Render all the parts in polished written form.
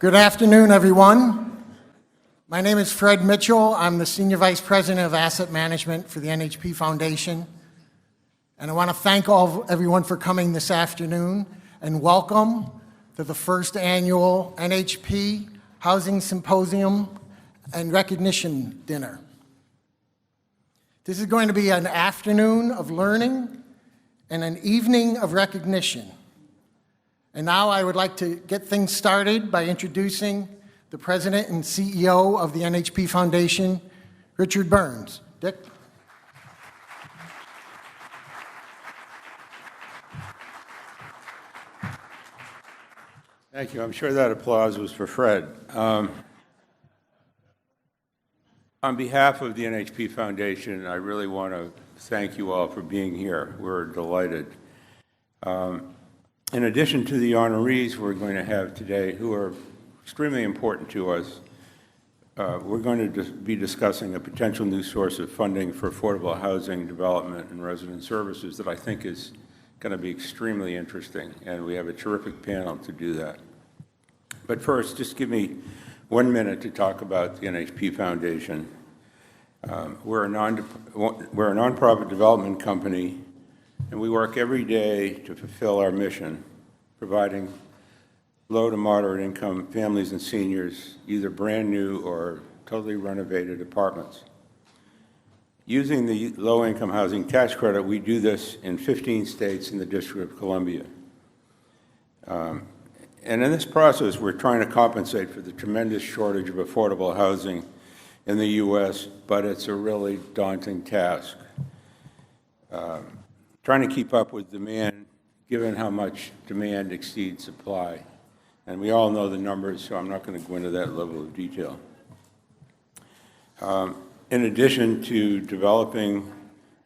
Good afternoon, everyone. My name is Fred Mitchell. I'm the Senior Vice President of Asset Management for the NHP Foundation. And I want to thank everyone for coming this afternoon and welcome to the first annual NHP Housing Symposium and Recognition Dinner. This is going to be an afternoon of learning and an evening of recognition. And now I would like to get things started by introducing the President and CEO of the NHP Foundation, Richard Burns. Dick? Thank you. I'm sure that applause was for Fred. On behalf of the NHP Foundation, I really want to thank you all for being here. We're delighted. In addition to the honorees we're going to have today, who are extremely important to us, we're going to be discussing a potential new source of funding for affordable housing development and resident services that I think is going to be extremely interesting, and we have a terrific panel to do that. But first, just give me 1 minute to talk about the NHP Foundation. We're a nonprofit development company, and we work every day to fulfill our mission, providing low to moderate income families and seniors either brand new or totally renovated apartments. Using the low-income housing tax credit, we do this in 15 states in the District of Columbia. And in this process, we're trying to compensate for the tremendous shortage of affordable housing in the U.S., but it's a really daunting task. Trying to keep up with demand, given how much demand exceeds supply. And we all know the numbers, so I'm not going to go into that level of detail. In addition to developing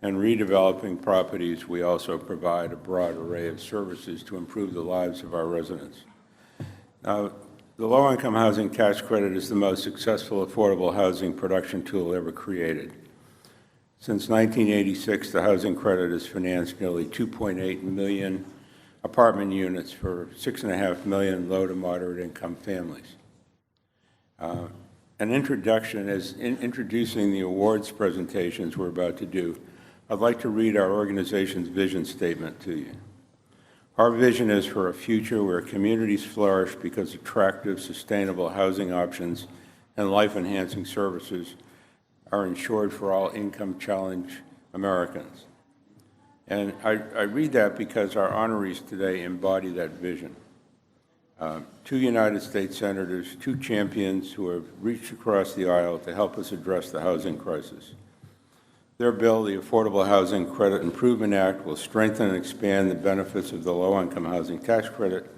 and redeveloping properties, we also provide a broad array of services to improve the lives of our residents. Now, the low-income housing tax credit is the most successful affordable housing production tool ever created. Since 1986, the housing credit has financed nearly 2.8 million apartment units for 6.5 million low to moderate income families. An introduction is introducing the awards presentations we're about to do. I'd like to read our organization's vision statement to you. Our vision is for a future where communities flourish because attractive, sustainable housing options and life-enhancing services are ensured for all income-challenged Americans. And I read that because our honorees today embody that vision. 2 United States senators, 2 champions who have reached across the aisle to help us address the housing crisis. Their bill, the Affordable Housing Credit Improvement Act, will strengthen and expand the benefits of the low-income housing tax credit,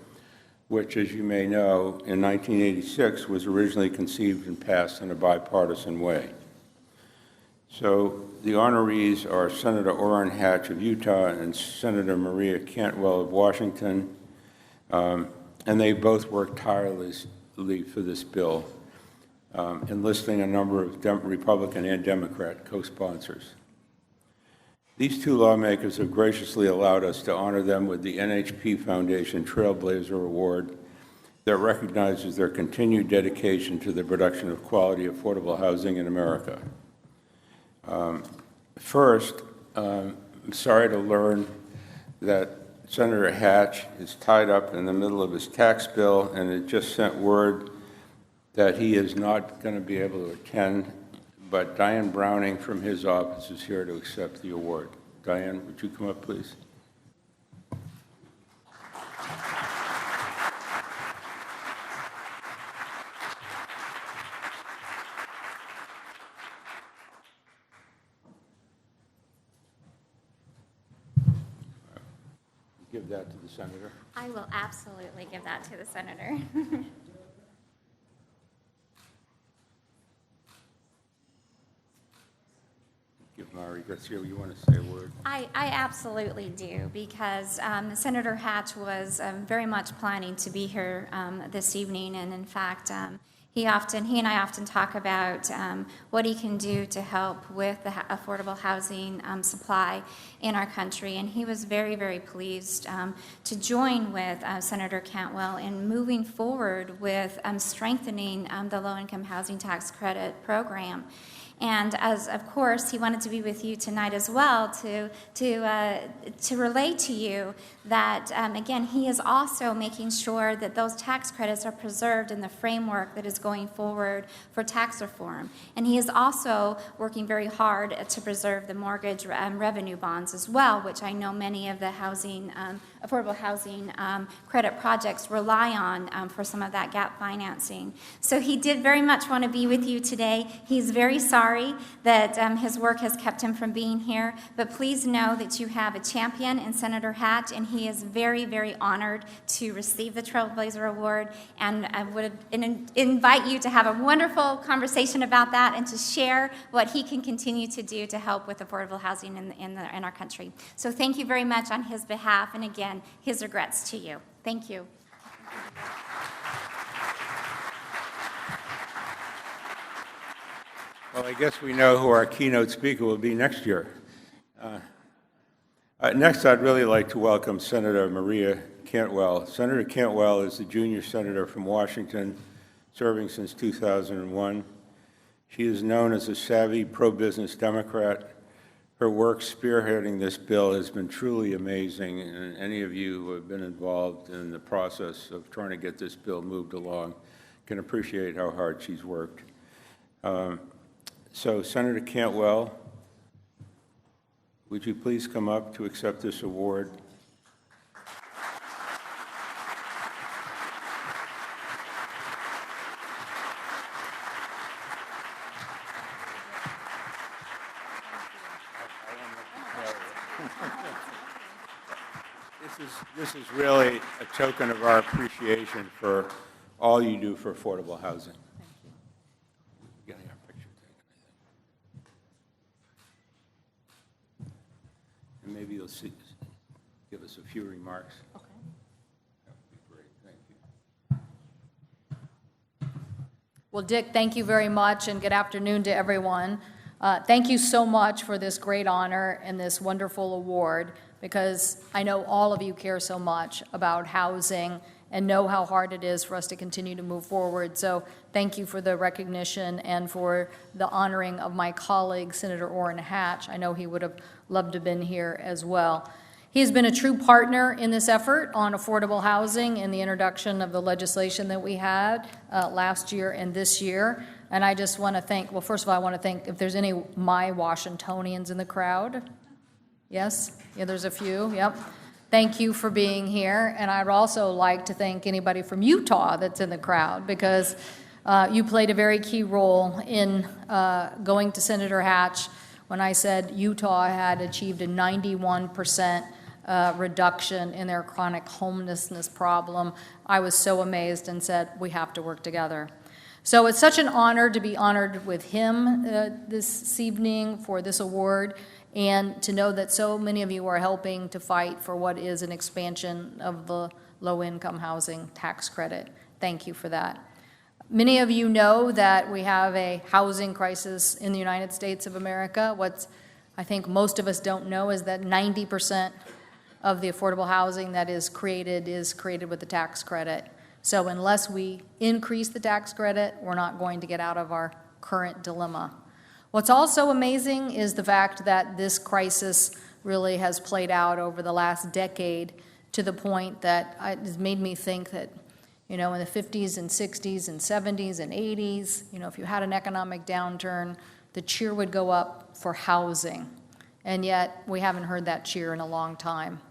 which, as you may know, in 1986 was originally conceived and passed in a bipartisan way. So the honorees are Senator Orrin Hatch of Utah and Senator Maria Cantwell of Washington, and they both worked tirelessly for this bill, enlisting a number of Republican and Democrat co-sponsors. These 2 lawmakers have graciously allowed us to honor them with the NHP Foundation Trailblazer Award that recognizes their continued dedication to the production of quality, affordable housing in America. First, I'm sorry to learn that Senator Hatch is tied up in the middle of his tax bill, and it just sent word that he is not going to be able to attend, but Diane Browning from his office is here to accept the award. Diane, would you come up, please? Give that to the senator. I will absolutely give that to the senator. Give Mari Garcia, you want to say a word? I absolutely do, because Senator Hatch was very much planning to be here this evening, and in fact, he and I often talk about what he can do to help with the affordable housing supply in our country. And he was very, very pleased to join with Senator Cantwell in moving forward with strengthening the low-income housing tax credit program. And as, of course, he wanted to be with you tonight as well to relay to you that, again, he is also making sure that those tax credits are preserved in the framework that is going forward for tax reform. And he is also working very hard to preserve the mortgage revenue bonds as well, which I know many of the affordable housing credit projects rely on for some of that gap financing. So he did very much want to be with you today. He's very sorry that his work has kept him from being here, but please know that you have a champion in Senator Hatch, and he is very, very honored to receive the Trailblazer Award, and I would invite you to have a wonderful conversation about that and to share what he can continue to do to help with affordable housing in our country. So thank you very much on his behalf, and again, his regrets to you. Thank you. Well, I guess we know who our keynote speaker will be next year. Next, I'd really like to welcome Senator Maria Cantwell. Senator Cantwell is the junior senator from Washington, serving since 2001. She is known as a savvy, pro-business Democrat. Her work spearheading this bill has been truly amazing, and any of you who have been involved in the process of trying to get this bill moved along can appreciate how hard she's worked. So, Senator Cantwell, would you please come up to accept this award? This is really a token of our appreciation for all you do for affordable housing. Maybe you'll give us a few remarks. Okay. That would be great. Thank you. Well, Dick, thank you very much, and good afternoon to everyone. Thank you so much for this great honor and this wonderful award, because I know all of you care so much about housing and know how hard it is for us to continue to move forward. So thank you for the recognition and for the honoring of my colleague, Senator Orrin Hatch. I know he would have loved to have been here as well. He has been a true partner in this effort on affordable housing and the introduction of the legislation that we had last year and this year. And I just want to thank, well, first of all, I want to thank, if there's any my Washingtonians in the crowd. Yes? Yeah, there's a few. Yep. Thank you for being here, and I'd also like to thank anybody from Utah that's in the crowd, because you played a very key role in going to Senator Hatch when I said Utah had achieved a 91% reduction in their chronic homelessness problem. I was so amazed and said, we have to work together. So it's such an honor to be honored with him this evening for this award, and to know that so many of you are helping to fight for what is an expansion of the low-income housing tax credit. Thank you for that. Many of you know that we have a housing crisis in the United States of America. What I think most of us don't know is that 90% of the affordable housing that is created with the tax credit. So unless we increase the tax credit, we're not going to get out of our current dilemma. What's also amazing is the fact that this crisis really has played out over the last decade to the point that it has made me think that, in the 50s and 60s and 70s and 80s, if you had an economic downturn, the cheer would go up for housing. And yet we haven't heard that cheer in a long time.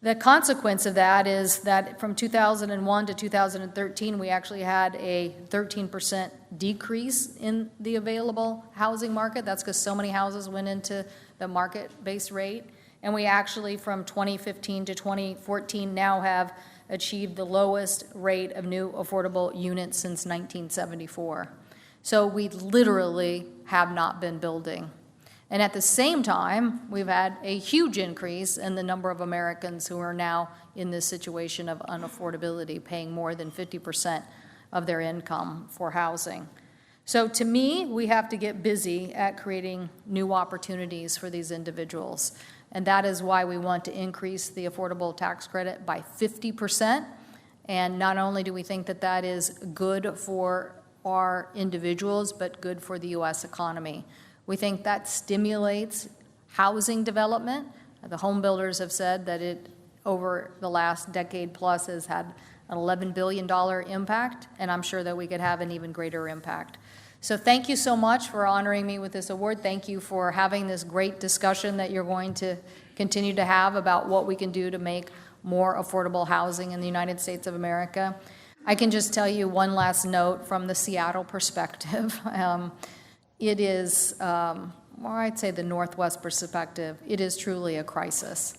The consequence of that is that from 2001 to 2013, we actually had a 13% decrease in the available housing market. That's because so many houses went into the market-based rate. And we actually, from 2015 to 2014, now have achieved the lowest rate of new affordable units since 1974. So we literally have not been building. And at the same time, we've had a huge increase in the number of Americans who are now in this situation of unaffordability, paying more than 50% of their income for housing. So to me, we have to get busy at creating new opportunities for these individuals. And that is why we want to increase the affordable tax credit by 50%. And not only do we think that that is good for our individuals, but good for the U.S. economy. We think that stimulates housing development. The home builders have said that it, over the last decade plus, has had an $11 billion impact, and I'm sure that we could have an even greater impact. So thank you so much for honoring me with this award. Thank you for having this great discussion that you're going to continue to have about what we can do to make more affordable housing in the United States of America. I can just tell you one last note from the Seattle perspective. It is, or I'd say the Northwest perspective, it is truly a crisis.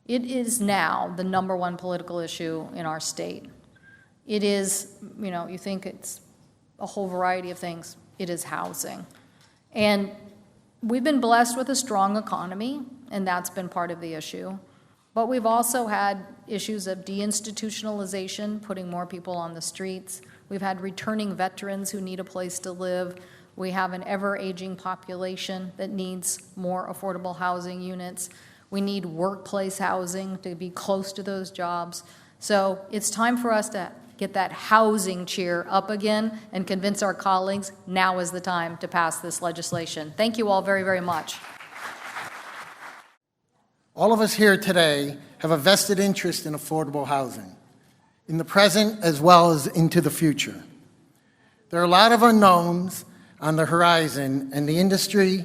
It is now the number one political issue in our state. It is, you think it's a whole variety of things. It is housing. And we've been blessed with a strong economy, and that's been part of the issue. But we've also had issues of deinstitutionalization, putting more people on the streets. We've had returning veterans who need a place to live. We have an ever-aging population that needs more affordable housing units. We need workplace housing to be close to those jobs. So it's time for us to get that housing cheer up again and convince our colleagues now is the time to pass this legislation. Thank you all very, very much. All of us here today have a vested interest in affordable housing, in the present as well as into the future. There are a lot of unknowns on the horizon, and the industry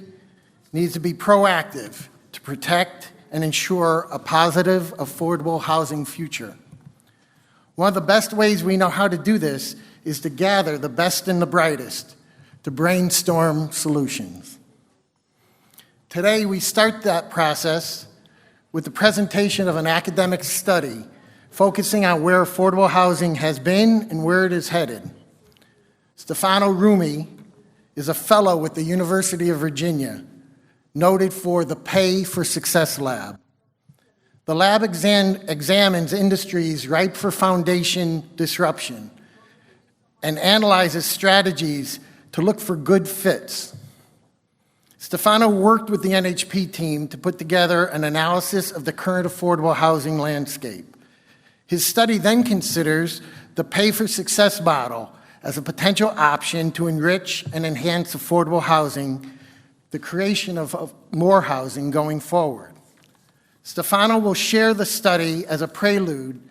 needs to be proactive to protect and ensure a positive, affordable housing future. One of the best ways we know how to do this is to gather the best and the brightest to brainstorm solutions. Today, we start that process with the presentation of an academic study focusing on where affordable housing has been and where it is headed. Stefano Rumi is a fellow with the University of Virginia, noted for the Pay for Success Lab. The lab examines industries ripe for foundation disruption and analyzes strategies to look for good fits. Stefano worked with the NHP team to put together an analysis of the current affordable housing landscape. His study then considers the Pay for Success model as a potential option to enrich and enhance affordable housing, the creation of more housing going forward. Stefano will share the study as a prelude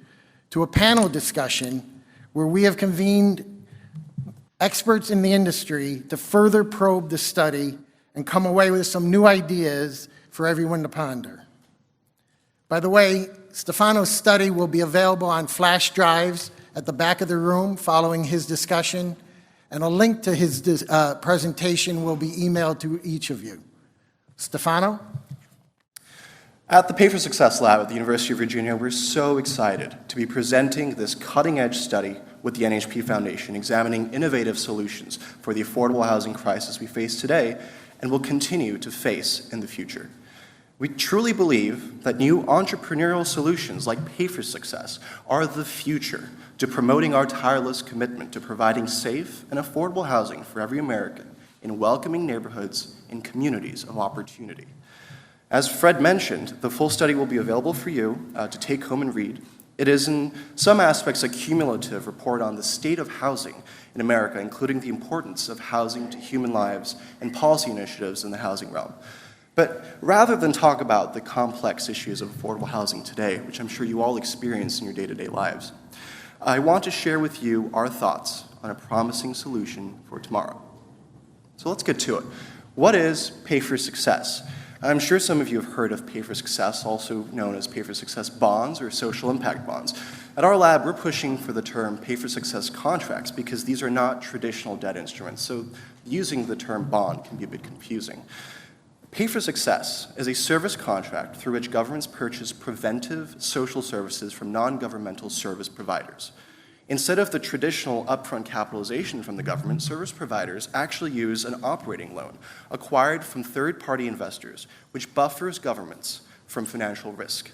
to a panel discussion where we have convened experts in the industry to further probe the study and come away with some new ideas for everyone to ponder. By the way, Stefano's study will be available on flash drives at the back of the room following his discussion, and a link to his presentation will be emailed to each of you. Stefano? At the Pay for Success Lab at the University of Virginia, we're so excited to be presenting this cutting-edge study with the NHP Foundation, examining innovative solutions for the affordable housing crisis we face today and will continue to face in the future. We truly believe that new entrepreneurial solutions like Pay for Success are the future to promoting our tireless commitment to providing safe and affordable housing for every American in welcoming neighborhoods and communities of opportunity. As Fred mentioned, the full study will be available for you to take home and read. It is in some aspects a cumulative report on the state of housing in America, including the importance of housing to human lives and policy initiatives in the housing realm. But rather than talk about the complex issues of affordable housing today, which I'm sure you all experience in your day-to-day lives, I want to share with you our thoughts on a promising solution for tomorrow. So let's get to it. What is Pay for Success? I'm sure some of you have heard of Pay for Success, also known as Pay for Success bonds or social impact bonds. At our lab, we're pushing for the term Pay for Success contracts because these are not traditional debt instruments, so using the term bond can be a bit confusing. Pay for Success is a service contract through which governments purchase preventive social services from non-governmental service providers. Instead of the traditional upfront capitalization from the government, service providers actually use an operating loan acquired from third-party investors, which buffers governments from financial risk.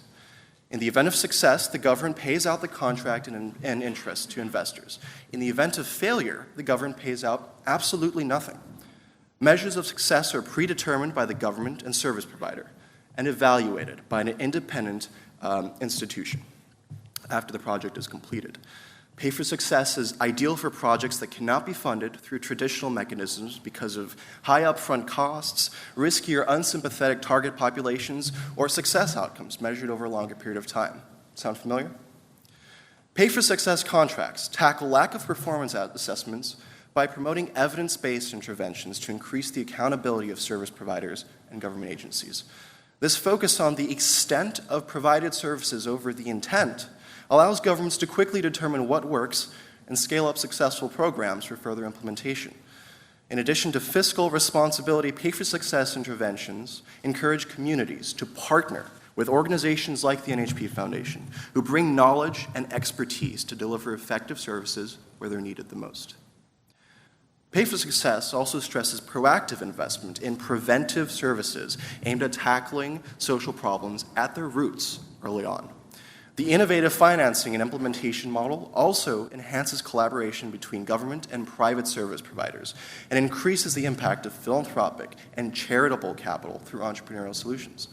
In the event of success, the government pays out the contract and interest to investors. In the event of failure, the government pays out absolutely nothing. Measures of success are predetermined by the government and service provider and evaluated by an independent institution after the project is completed. Pay for success is ideal for projects that cannot be funded through traditional mechanisms because of high upfront costs, risky or unsympathetic target populations, or success outcomes measured over a longer period of time. Sound familiar? Pay for success contracts tackle lack of performance assessments by promoting evidence-based interventions to increase the accountability of service providers and government agencies. This focus on the extent of provided services over the intent allows governments to quickly determine what works and scale up successful programs for further implementation. In addition to fiscal responsibility, pay-for-success interventions encourage communities to partner with organizations like the NHP Foundation, who bring knowledge and expertise to deliver effective services where they're needed the most. Pay for Success also stresses proactive investment in preventive services aimed at tackling social problems at their roots early on. The innovative financing and implementation model also enhances collaboration between government and private service providers and increases the impact of philanthropic and charitable capital through entrepreneurial solutions.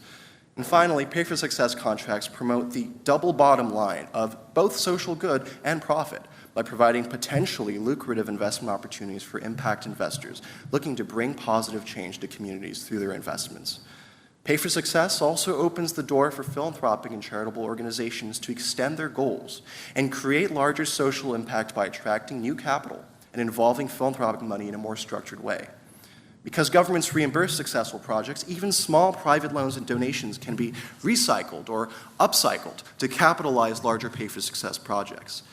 And finally, Pay for Success contracts promote the double bottom line of both social good and profit by providing potentially lucrative investment opportunities for impact investors looking to bring positive change to communities through their investments. Pay for Success also opens the door for philanthropic and charitable organizations to extend their goals and create larger social impact by attracting new capital and involving philanthropic money in a more structured way. Because governments reimburse successful projects, even small private loans and donations can be recycled or upcycled to capitalize larger Pay for Success projects.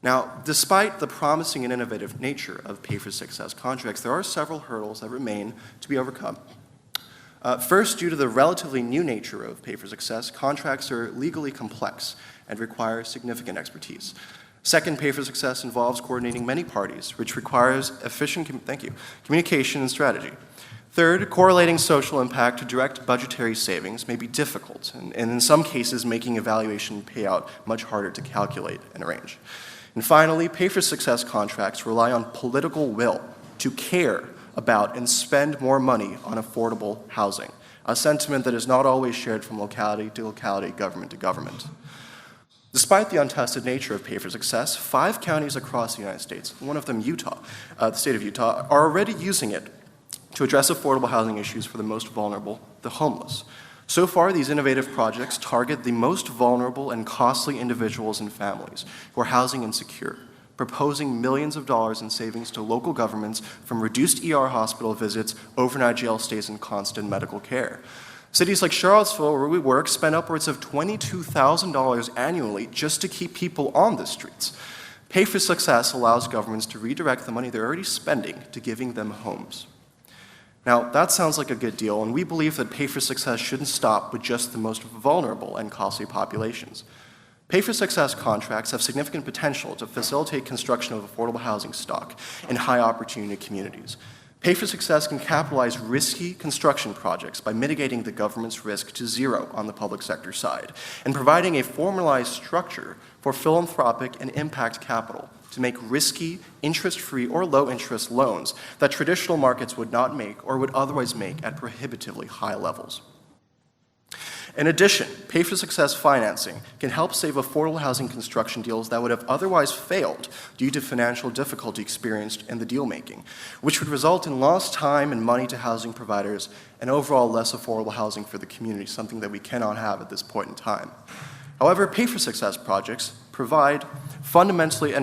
Now, despite the promising and innovative nature of Pay for Success contracts, there are several hurdles that remain to be overcome. First, due to the relatively new nature of Pay for Success, contracts are legally complex and require significant expertise. Second, Pay for Success involves coordinating many parties, which requires efficient communication and strategy. Third, correlating social impact to direct budgetary savings may be difficult, and in some cases, making evaluation payout much harder to calculate and arrange. And finally, Pay for Success contracts rely on political will to care about and spend more money on affordable housing, a sentiment that is not always shared from locality to locality, government to government. Despite the untested nature of Pay for Success, 5 counties across the United States, one of them Utah, the state of Utah, are already using it to address affordable housing issues for the most vulnerable, the homeless. So far, these innovative projects target the most vulnerable and costly individuals and families who are housing insecure, proposing millions of dollars in savings to local governments from reduced ER hospital visits, overnight jail stays, and constant medical care. Cities like Charlottesville, where we work, spend upwards of $22,000 annually just to keep people on the streets. Pay for Success allows governments to redirect the money they're already spending to giving them homes. Now, that sounds like a good deal, and we believe that Pay for Success shouldn't stop with just the most vulnerable and costly populations. Pay for Success contracts have significant potential to facilitate construction of affordable housing stock in high-opportunity communities. Pay for Success can capitalize risky construction projects by mitigating the government's risk to zero on the public sector side and providing a formalized structure for philanthropic and impact capital to make risky, interest-free, or low-interest loans that traditional markets would not make or would otherwise make at prohibitively high levels. In addition, Pay for Success financing can help save affordable housing construction deals that would have otherwise failed due to financial difficulty experienced in the deal-making, which would result in lost time and money to housing providers and overall less affordable housing for the community, something that we cannot have at this point in time. However, Pay for Success projects fundamentally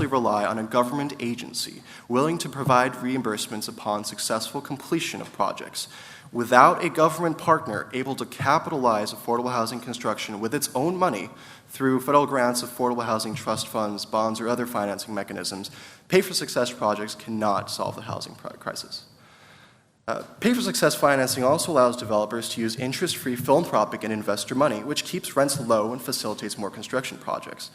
rely on a government agency willing to provide reimbursements upon successful completion of projects. Without a government partner able to capitalize affordable housing construction with its own money through federal grants, affordable housing trust funds, bonds, or other financing mechanisms, Pay for Success projects cannot solve the housing crisis. Pay for Success financing also allows developers to use interest-free philanthropic and investor money, which keeps rents low and facilitates more construction projects.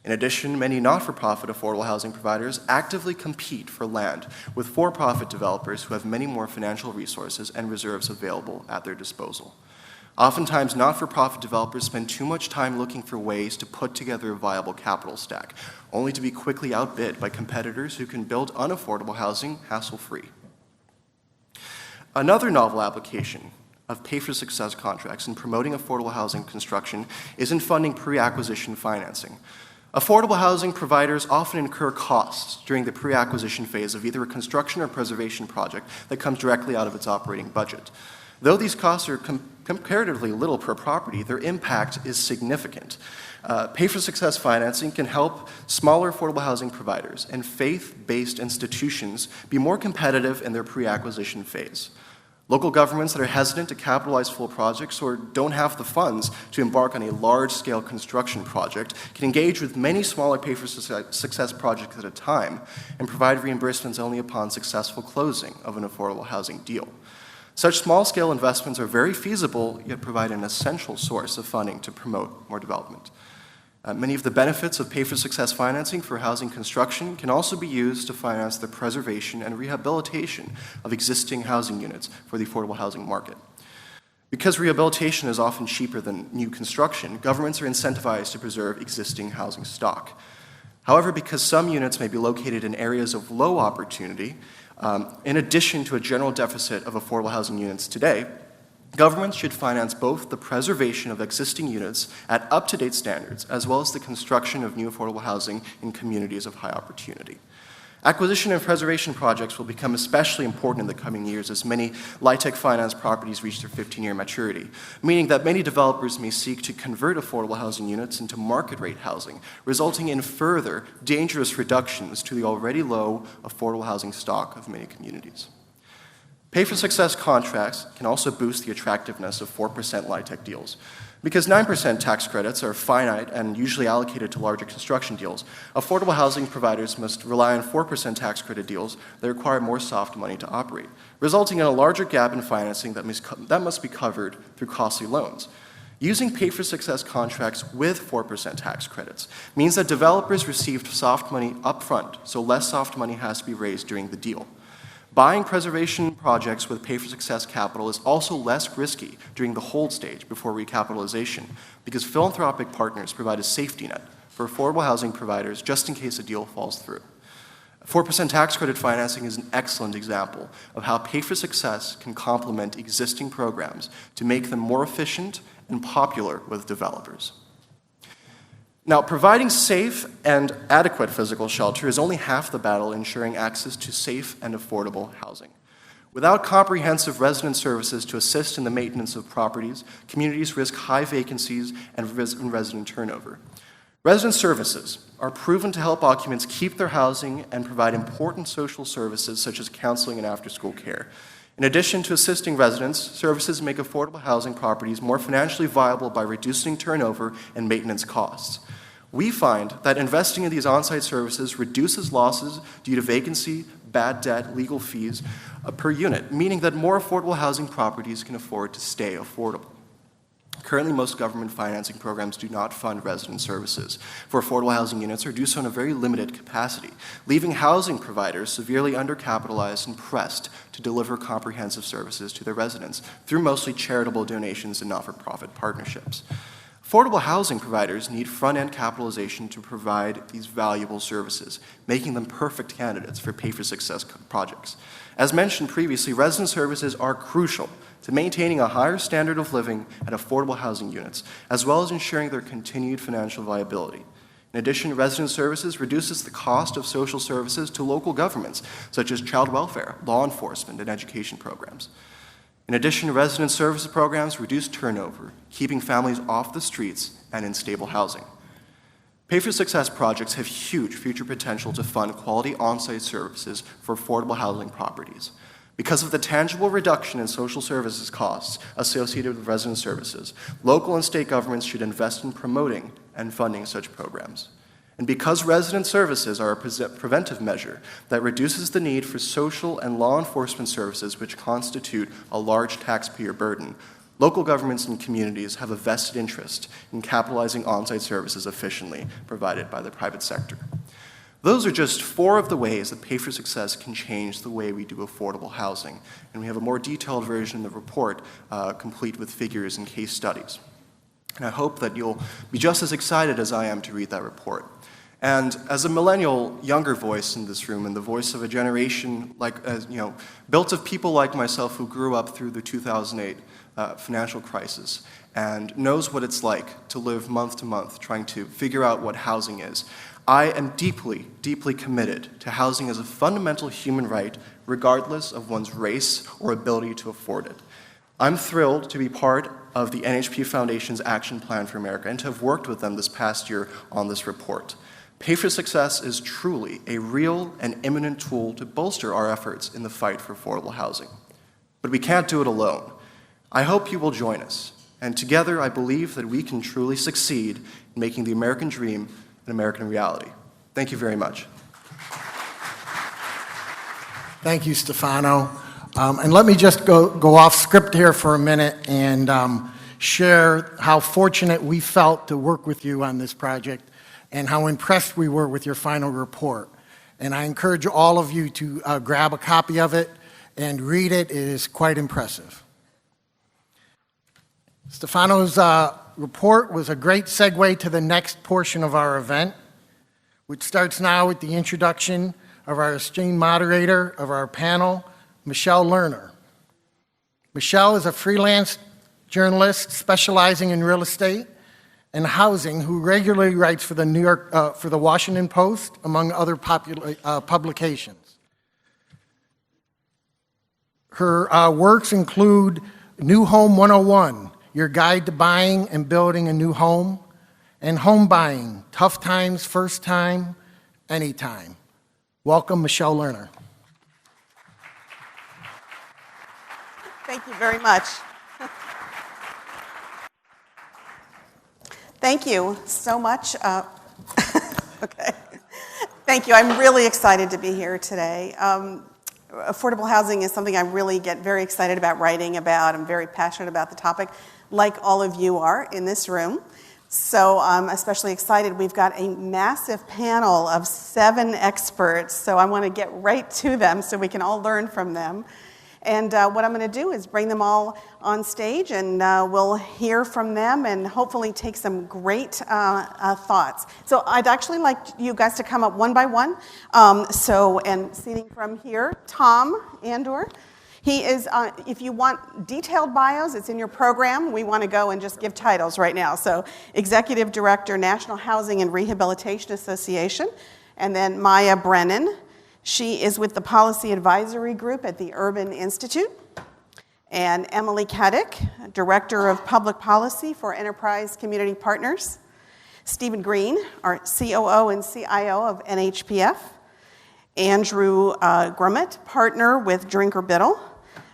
In addition, many not-for-profit affordable housing providers actively compete for land with for-profit developers who have many more financial resources and reserves available at their disposal. Oftentimes, not-for-profit developers spend too much time looking for ways to put together a viable capital stack, only to be quickly outbid by competitors who can build unaffordable housing hassle-free. Another novel application of pay-for-success contracts in promoting affordable housing construction is in funding pre-acquisition financing. Affordable housing providers often incur costs during the pre-acquisition phase of either a construction or preservation project that comes directly out of its operating budget. Though these costs are comparatively little per property, their impact is significant. Pay-for-success financing can help smaller affordable housing providers and faith-based institutions be more competitive in their pre-acquisition phase. Local governments that are hesitant to capitalize full projects or don't have the funds to embark on a large-scale construction project can engage with many smaller pay-for-success projects at a time and provide reimbursements only upon successful closing of an affordable housing deal. Such small-scale investments are very feasible, yet provide an essential source of funding to promote more development. Many of the benefits of pay-for-success financing for housing construction can also be used to finance the preservation and rehabilitation of existing housing units for the affordable housing market. Because rehabilitation is often cheaper than new construction, governments are incentivized to preserve existing housing stock. However, because some units may be located in areas of low opportunity, in addition to a general deficit of affordable housing units today, governments should finance both the preservation of existing units at up-to-date standards as well as the construction of new affordable housing in communities of high opportunity. Acquisition and preservation projects will become especially important in the coming years as many LIHTC finance properties reach their 15-year maturity, meaning that many developers may seek to convert affordable housing units into market-rate housing, resulting in further dangerous reductions to the already low affordable housing stock of many communities. Pay-for-success contracts can also boost the attractiveness of 4% LIHTC deals. Because 9% tax credits are finite and usually allocated to larger construction deals, affordable housing providers must rely on 4% tax credit deals that require more soft money to operate, resulting in a larger gap in financing that must be covered through costly loans. Using pay-for-success contracts with 4% tax credits means that developers received soft money upfront, so less soft money has to be raised during the deal. Buying preservation projects with pay-for-success capital is also less risky during the hold stage before recapitalization because philanthropic partners provide a safety net for affordable housing providers just in case a deal falls through. 4% tax credit financing is an excellent example of how pay-for-success can complement existing programs to make them more efficient and popular with developers. Now, providing safe and adequate physical shelter is only half the battle ensuring access to safe and affordable housing. Without comprehensive resident services to assist in the maintenance of properties, communities risk high vacancies and resident turnover. Resident services are proven to help occupants keep their housing and provide important social services such as counseling and after-school care. In addition to assisting residents, services make affordable housing properties more financially viable by reducing turnover and maintenance costs. We find that investing in these on-site services reduces losses due to vacancy, bad debt, legal fees per unit, meaning that more affordable housing properties can afford to stay affordable. Currently, most government financing programs do not fund resident services for affordable housing units or do so in a very limited capacity, leaving housing providers severely undercapitalized and pressed to deliver comprehensive services to their residents through mostly charitable donations and not-for-profit partnerships. Affordable housing providers need front-end capitalization to provide these valuable services, making them perfect candidates for pay-for-success projects. As mentioned previously, resident services are crucial to maintaining a higher standard of living at affordable housing units, as well as ensuring their continued financial viability. In addition, resident services reduces the cost of social services to local governments, such as child welfare, law enforcement, and education programs. In addition, resident service programs reduce turnover, keeping families off the streets and in stable housing. Pay-for-success projects have huge future potential to fund quality on-site services for affordable housing properties. Because of the tangible reduction in social services costs associated with resident services, local and state governments should invest in promoting and funding such programs. And because resident services are a preventive measure that reduces the need for social and law enforcement services which constitute a large taxpayer burden, local governments and communities have a vested interest in capitalizing on-site services efficiently provided by the private sector. Those are just 4 of the ways that Pay for Success can change the way we do affordable housing. And we have a more detailed version in the report, complete with figures and case studies. And I hope that you'll be just as excited as I am to read that report. And as a millennial, younger voice in this room, and the voice of a generation built of people like myself who grew up through the 2008 financial crisis and knows what it's like to live month to month trying to figure out what housing is, I am deeply, deeply committed to housing as a fundamental human right, regardless of one's race or ability to afford it. I'm thrilled to be part of the NHP Foundation's Action Plan for America and to have worked with them this past year on this report. Pay for Success is truly a real and imminent tool to bolster our efforts in the fight for affordable housing. But we can't do it alone. I hope you will join us, and together I believe that we can truly succeed in making the American dream an American reality. Thank you very much. Thank you, Stefano. And let me just go off script here for a minute and share how fortunate we felt to work with you on this project and how impressed we were with your final report. And I encourage all of you to grab a copy of it and read it. It is quite impressive. Stefano's report was a great segue to the next portion of our event, which starts now with the introduction of our esteemed moderator of our panel, Michelle Lerner. Michelle is a freelance journalist specializing in real estate and housing who regularly writes for the Washington Post, among other publications. Her works include New Home 101, Your Guide to Buying and Building a New Home, and Home Buying, Tough Times, First Time, Anytime. Welcome, Michelle Lerner. Thank you very much. Thank you so much. Okay. Thank you. I'm really excited to be here today. Affordable housing is something I really get very excited about writing about. I'm very passionate about the topic, like all of you are in this room. So I'm especially excited. We've got a massive panel of 7 experts, so I want to get right to them so we can all learn from them. And what I'm going to do is bring them all on stage, and we'll hear from them and hopefully take some great thoughts. So I'd actually like you guys to come up one by one. And seating from here, Tom Andor. He is, if you want detailed bios, it's in your program. We want to go and just give titles right now. So Executive Director, National Housing and Rehabilitation Association. And then Maya Brennan. She is with the Policy Advisory Group at the Urban Institute. And Emily Caddick, Director of Public Policy for Enterprise Community Partners. Stephen Green, our COO and CIO of NHPF. Andrew Grummett, Partner with Drinker Biddle.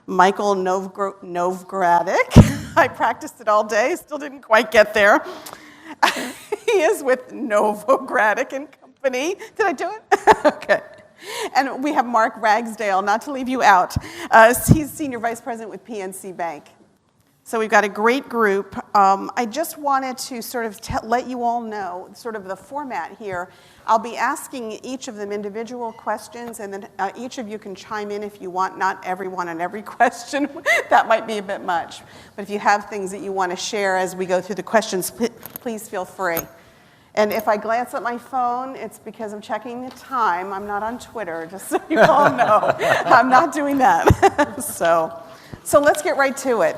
Michael Novgradic. I practiced it all day, still didn't quite get there. He is with Novogradic and Company. Did I do it? Okay. And we have Mark Ragsdale, not to leave you out. He's Senior Vice President with PNC Bank. So we've got a great group. I just wanted to sort of let you all know sort of the format here. I'll be asking each of them individual questions, and then each of you can chime in if you want. Not everyone on every question. That might be a bit much. But if you have things that you want to share as we go through the questions, please feel free. And if I glance at my phone, it's because I'm checking the time. I'm not on Twitter, just so you all know. I'm not doing that. So let's get right to it.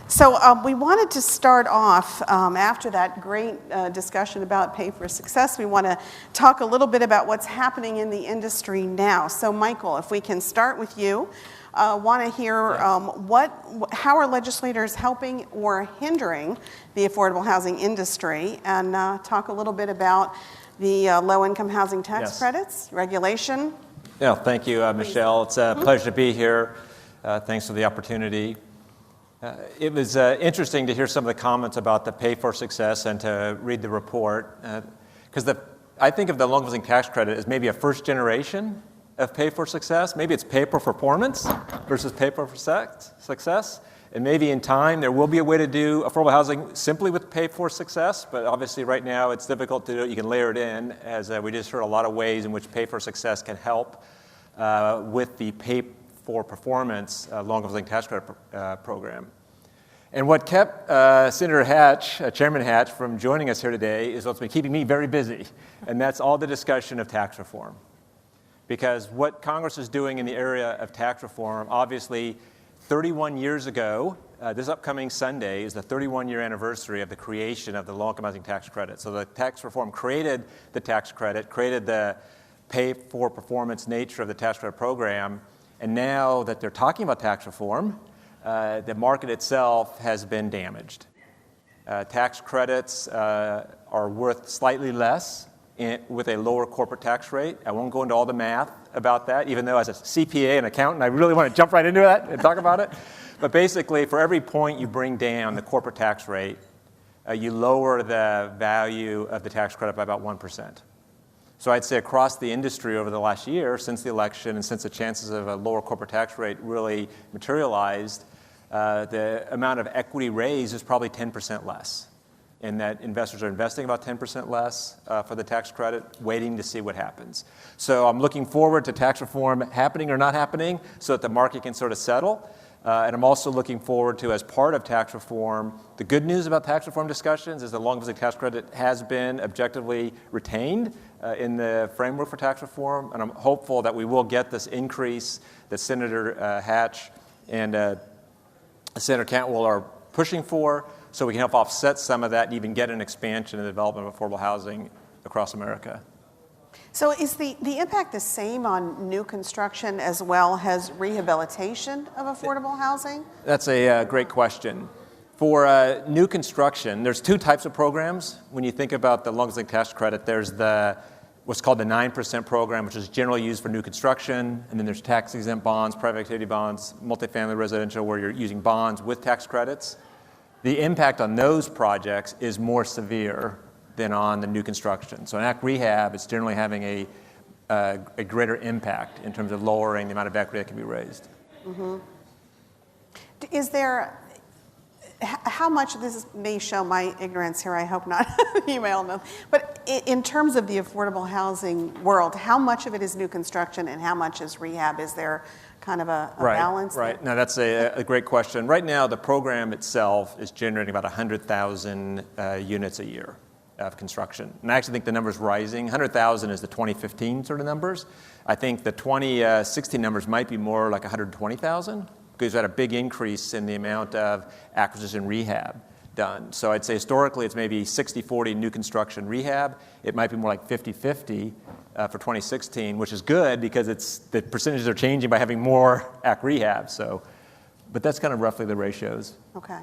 So we wanted to start off, after that great discussion about Pay for Success, we want to talk a little bit about what's happening in the industry now. So Michael, if we can start with you, want to hear how are legislators helping or hindering the affordable housing industry, and talk a little bit about the low-income housing tax credits, regulation. Yeah, thank you, Michelle. It's a pleasure to be here. Thanks for the opportunity. It was interesting to hear some of the comments about the Pay for Success and to read the report, because I think of the low-income housing tax credit as maybe a first generation of Pay for Success. Maybe it's pay for performance versus pay for success. And maybe in time, there will be a way to do affordable housing simply with pay for success, but obviously right now it's difficult to do it. You can layer it in, as we just heard a lot of ways in which pay for success can help with the pay for performance long-term housing tax credit program. And what kept Senator Hatch, Chairman Hatch, from joining us here today is what's been keeping me very busy, and that's all the discussion of tax reform. Because what Congress is doing in the area of tax reform, obviously 31 years ago, this upcoming Sunday is the 31-year anniversary of the creation of the low-income housing tax credit. So the tax reform created the tax credit, created the pay-for-performance nature of the tax credit program, and now that they're talking about tax reform, the market itself has been damaged. Tax credits are worth slightly less with a lower corporate tax rate. I won't go into all the math about that, even though as a CPA and accountant, I really want to jump right into that and talk about it. But basically, for every point you bring down the corporate tax rate, you lower the value of the tax credit by about 1%. So I'd say across the industry over the last year, since the election and since the chances of a lower corporate tax rate really materialized, the amount of equity raised is probably 10% less. In that investors are investing about 10% less for the tax credit, waiting to see what happens. So I'm looking forward to tax reform happening or not happening so that the market can sort of settle. And I'm also looking forward to, as part of tax reform, the good news about tax reform discussions is the long-term housing tax credit has been objectively retained in the framework for tax reform. And I'm hopeful that we will get this increase that Senator Hatch and Senator Cantwell are pushing for, so we can help offset some of that and even get an expansion in the development of affordable housing across America. So is the impact the same on new construction as well as rehabilitation of affordable housing? That's a great question. For new construction, there's two types of programs. When you think about the long-term tax credit, there's what's called the 9% program, which is generally used for new construction, and then there's tax-exempt bonds, private activity bonds, multifamily residential, where you're using bonds with tax credits. The impact on those projects is more severe than on the new construction. So in ACT Rehab, it's generally having a greater impact in terms of lowering the amount of equity that can be raised. Mm-hmm. Is there, how much, this may show my ignorance here, I hope not, you may all know, but in terms of the affordable housing world, how much of it is new construction and how much is rehab? Is there kind of a balance? Right. Now, that's a great question. Right now, the program itself is generating about 100,000 units a year of construction. And I actually think the number's rising. 100,000 is the 2015 sort of numbers. I think the 2016 numbers might be more like 120,000 because we've had a big increase in the amount of acquisition rehab done. So I'd say historically it's maybe 60-40 new construction rehab. It might be more like 50-50 for 2016, which is good because the percentages are changing by having more ACT rehab. So, but that's kind of roughly the ratios. Okay.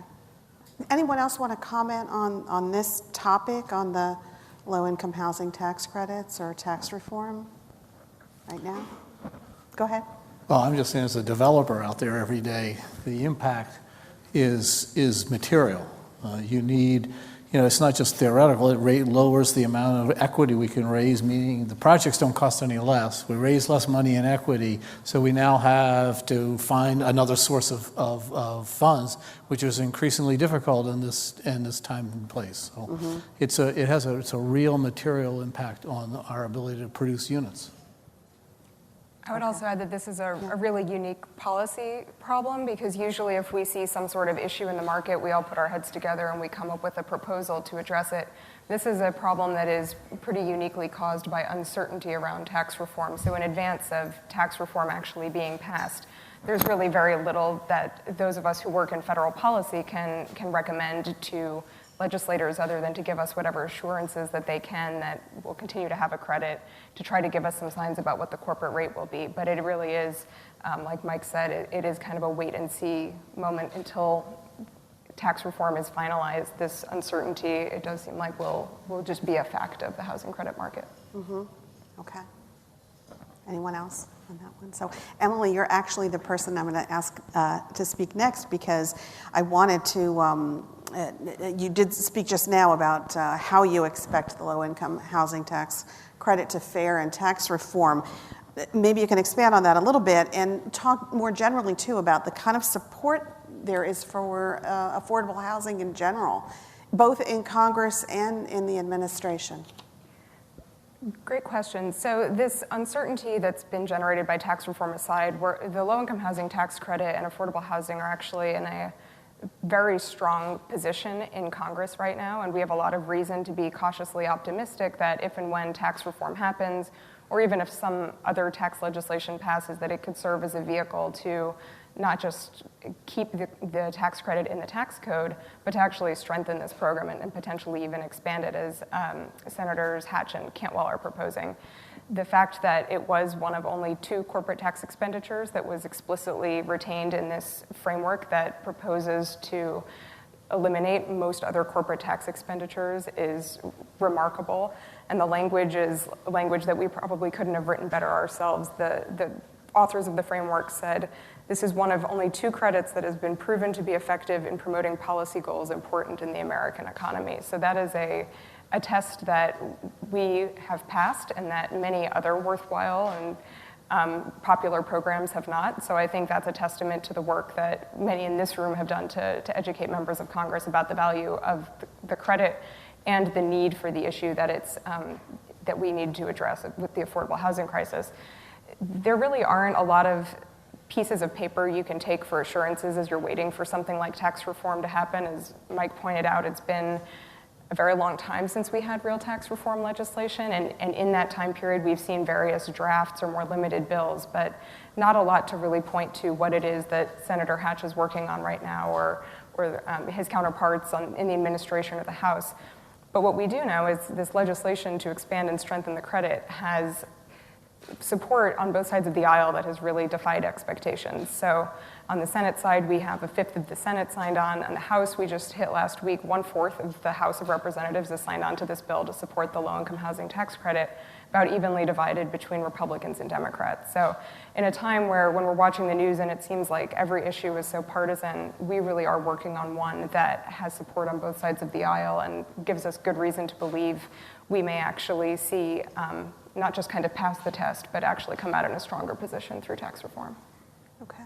Anyone else want to comment on this topic, on the low-income housing tax credits or tax reform right now? Go ahead. Well, I'm just saying as a developer out there every day, the impact is material. You need, it's not just theoretical, it lowers the amount of equity we can raise, meaning the projects don't cost any less. We raise less money in equity, so we now have to find another source of funds, which is increasingly difficult in this time and place. So it's a real material impact on our ability to produce units. I would also add that this is a really unique policy problem because usually if we see some sort of issue in the market, we all put our heads together and we come up with a proposal to address it. This is a problem that is pretty uniquely caused by uncertainty around tax reform. So in advance of tax reform actually being passed, there's really very little that those of us who work in federal policy can recommend to legislators other than to give us whatever assurances that they can that we'll continue to have a credit, to try to give us some signs about what the corporate rate will be. But it really is, like Mike said, it is kind of a wait and see moment until tax reform is finalized. This uncertainty, it does seem like will just be a fact of the housing credit market. Mm-hmm. Okay. Anyone else on that one? So Emily, you're actually the person I'm going to ask to speak next because I wanted to, you did speak just now about how you expect the low-income housing tax credit to fare in tax reform. Maybe you can expand on that a little bit and talk more generally, too, about the kind of support there is for affordable housing in general, both in Congress and in the administration? Great question. So this uncertainty that's been generated by tax reform aside, where the low-income housing tax credit and affordable housing are actually in a very strong position in Congress right now, and we have a lot of reason to be cautiously optimistic that if and when tax reform happens, or even if some other tax legislation passes, that it could serve as a vehicle to not just keep the tax credit in the tax code, but to actually strengthen this program and potentially even expand it, as Senators Hatch and Cantwell are proposing. The fact that it was one of only 2 corporate tax expenditures that was explicitly retained in this framework that proposes to eliminate most other corporate tax expenditures is remarkable. And the language is language that we probably couldn't have written better ourselves. The authors of the framework said, this is one of only 2 credits that has been proven to be effective in promoting policy goals important in the American economy. So that is a test that we have passed and that many other worthwhile and popular programs have not. So I think that's a testament to the work that many in this room have done to educate members of Congress about the value of the credit and the need for the issue that that we need to address with the affordable housing crisis. There really aren't a lot of pieces of paper you can take for assurances as you're waiting for something like tax reform to happen. As Mike pointed out, it's been a very long time since we had real tax reform legislation, and in that time period we've seen various drafts or more limited bills, but not a lot to really point to what it is that Senator Hatch is working on right now or his counterparts in the administration or the House. But what we do know is this legislation to expand and strengthen the credit has support on both sides of the aisle that has really defied expectations. So on the Senate side, we have 1/5 of the Senate signed on. On the House, we just hit last week, 1/4 of the House of Representatives has signed on to this bill to support the low-income housing tax credit, about evenly divided between Republicans and Democrats. So in a time when we're watching the news and it seems like every issue is so partisan, we really are working on one that has support on both sides of the aisle and gives us good reason to believe we may actually see not just kind of pass the test, but actually come out in a stronger position through tax reform. Okay.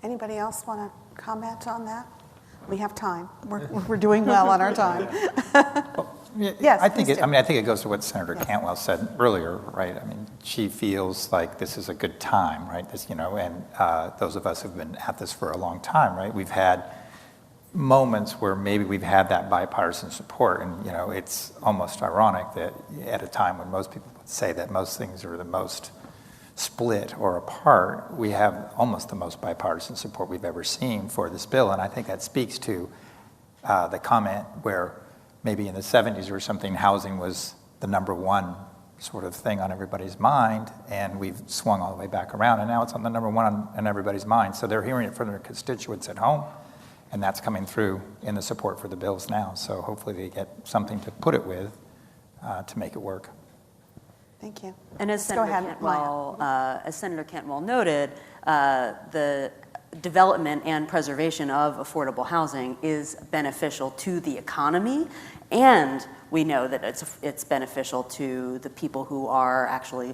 Anybody else want to comment on that? We have time. We're doing well on our time. Yes, I think it goes to what Senator Cantwell said earlier, right? I mean, she feels like this is a good time, right? This, and those of us who've been at this for a long time, right? We've had moments where maybe we've had that bipartisan support, and it's almost ironic that at a time when most people would say that most things are the most split or apart, we have almost the most bipartisan support we've ever seen for this bill. And I think that speaks to the comment where maybe in the 70s or something, housing was the number one sort of thing on everybody's mind, and we've swung all the way back around, and now it's on the number one on everybody's mind. So they're hearing it from their constituents at home, and that's coming through in the support for the bills now. So hopefully they get something to put it with to make it work. Thank you. And as Senator Cantwell noted, the development and preservation of affordable housing is beneficial to the economy, and we know that it's beneficial to the people who are actually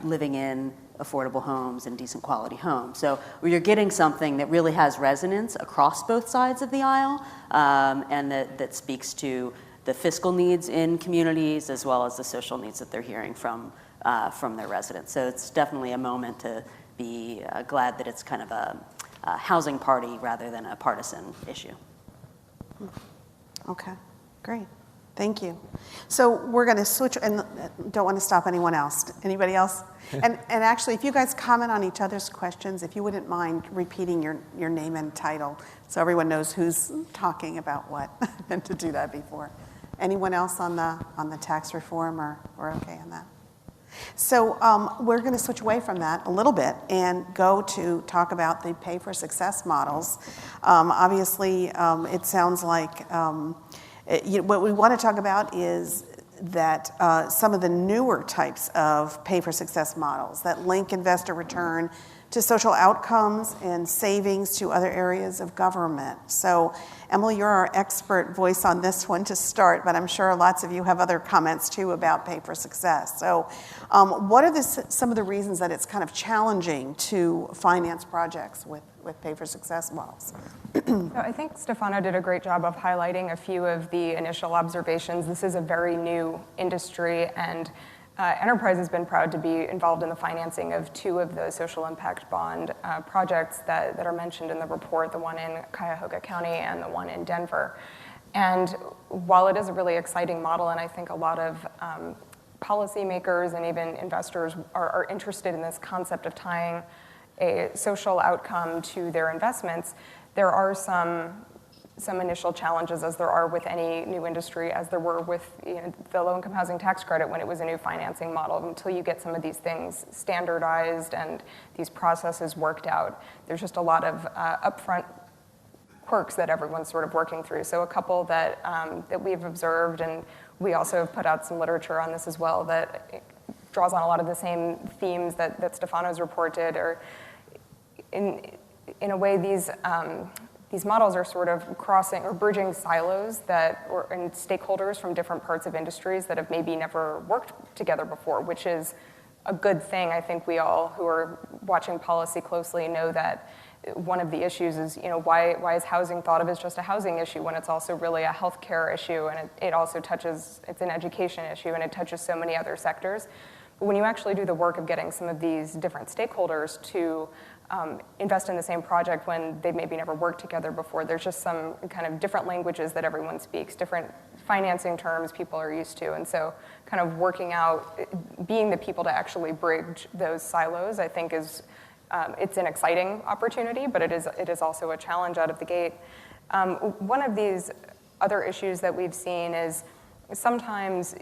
living in affordable homes and decent quality homes. So you're getting something that really has resonance across both sides of the aisle, and that speaks to the fiscal needs in communities as well as the social needs that they're hearing from their residents. So it's definitely a moment to be glad that it's kind of a housing party rather than a partisan issue. Okay, great. Thank you. So we're going to switch, and don't want to stop anyone else. Anybody else? And actually, if you guys comment on each other's questions, if you wouldn't mind repeating your name and title so everyone knows who's talking about what, and to do that before. Anyone else on the tax reform or okay on that? So we're going to switch away from that a little bit and go to talk about the pay for success models. Obviously, it sounds like what we want to talk about is that some of the newer types of pay for success models that link investor return to social outcomes and savings to other areas of government. So, Emily, you're our expert voice on this one to start, but I'm sure lots of you have other comments too about Pay for Success. So, what are some of the reasons that it's kind of challenging to finance projects with Pay for Success models? So I think Stefano did a great job of highlighting a few of the initial observations. This is a very new industry, and Enterprise has been proud to be involved in the financing of 2 of the social impact bond projects that are mentioned in the report, the one in Cuyahoga County and the one in Denver. And while it is a really exciting model, and I think a lot of policymakers and even investors are interested in this concept of tying a social outcome to their investments, there are some initial challenges, as there are with any new industry, as there were with the low-income housing tax credit when it was a new financing model. Until you get some of these things standardized and these processes worked out, there's just a lot of upfront quirks that everyone's sort of working through. So a couple that we've observed, and we also have put out some literature on this as well, that draws on a lot of the same themes that Stefano's report did, or in a way these models are sort of crossing or bridging silos and stakeholders from different parts of industries that have maybe never worked together before, which is a good thing. I think we all who are watching policy closely know that one of the issues is, why is housing thought of as just a housing issue when it's also really a healthcare issue, and it also it's an education issue, and it touches so many other sectors. But when you actually do the work of getting some of these different stakeholders to invest in the same project when they've maybe never worked together before, there's just some kind of different languages that everyone speaks, different financing terms people are used to. And so kind of working out, being the people to actually bridge those silos, I think is, it's an exciting opportunity, but it is also a challenge out of the gate. One of these other issues that we've seen is sometimes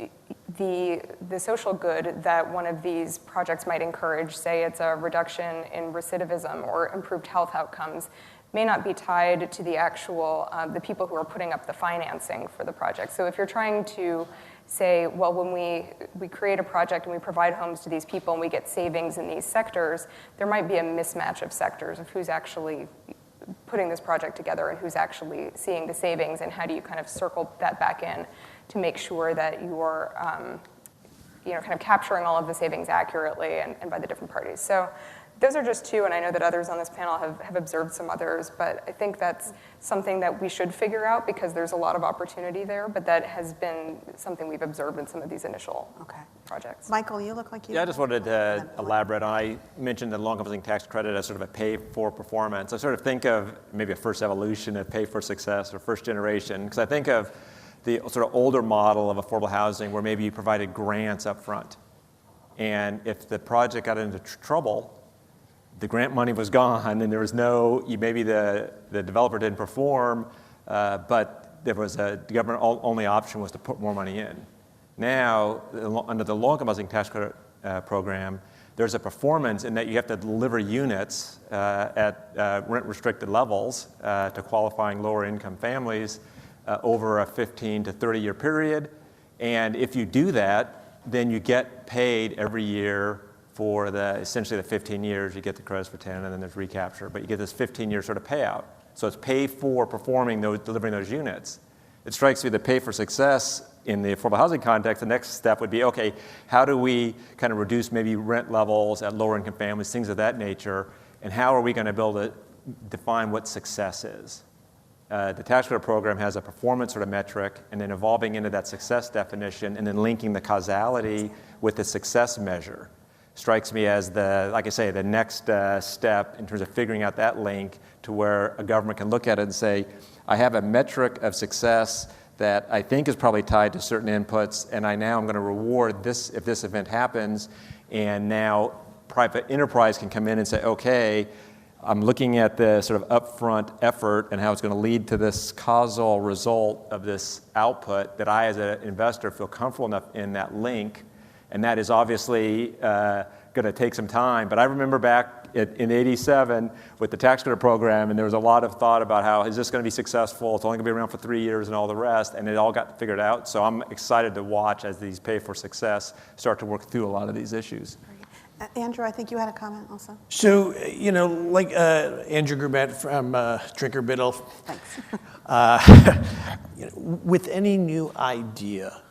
the social good that one of these projects might encourage, say it's a reduction in recidivism or improved health outcomes, may not be tied to the actual, the people who are putting up the financing for the project. So if you're trying to say, well, when we create a project and we provide homes to these people and we get savings in these sectors, there might be a mismatch of sectors of who's actually putting this project together and who's actually seeing the savings, and how do you kind of circle that back in to make sure that you're kind of capturing all of the savings accurately and by the different parties. So those are just 2, and I know that others on this panel have observed some others, but I think that's something that we should figure out because there's a lot of opportunity there, but that has been something we've observed in some of these initial projects. Michael, you look like you... Yeah, I just wanted to elaborate. I mentioned the low-income housing tax credit as sort of a pay for performance. I sort of think of maybe a first evolution of pay for success or first generation, because I think of the sort of older model of affordable housing where maybe you provided grants up front. And if the project got into trouble, the grant money was gone and there was maybe the developer didn't perform, but there was the government only option was to put more money in. Now, under the low-income housing tax credit program, there's a performance in that you have to deliver units at rent-restricted levels to qualifying lower-income families over a 15 to 30-year period. And if you do that, then you get paid every year for essentially the 15 years. You get the credits for 10, and then there's recapture. But you get this 15-year sort of payout. So it's pay for delivering those units. It strikes me that pay for success in the affordable housing context, the next step would be, okay, how do we kind of reduce maybe rent levels at lower income families, things of that nature, and how are we going to be able to define what success is? The tax credit program has a performance sort of metric, and then evolving into that success definition, and then linking the causality with the success measure strikes me as the next step in terms of figuring out that link to where a government can look at it and say, I have a metric of success that I think is probably tied to certain inputs, and I'm going to reward this if this event happens, and now private enterprise can come in and say, okay, I'm looking at the sort of upfront effort and how it's going to lead to this causal result of this output that I, as an investor, feel comfortable enough in that link. And that is obviously going to take some time. But I remember back in '87 with the tax credit program, and there was a lot of thought about how is this going to be successful? It's only going to be around for 3 years and all the rest. And it all got figured out. So I'm excited to watch as these pay for success start to work through a lot of these issues. Andrew, I think you had a comment also. So, like Andrew Grubett from Drinker Biddle, Thanks. with any new idea,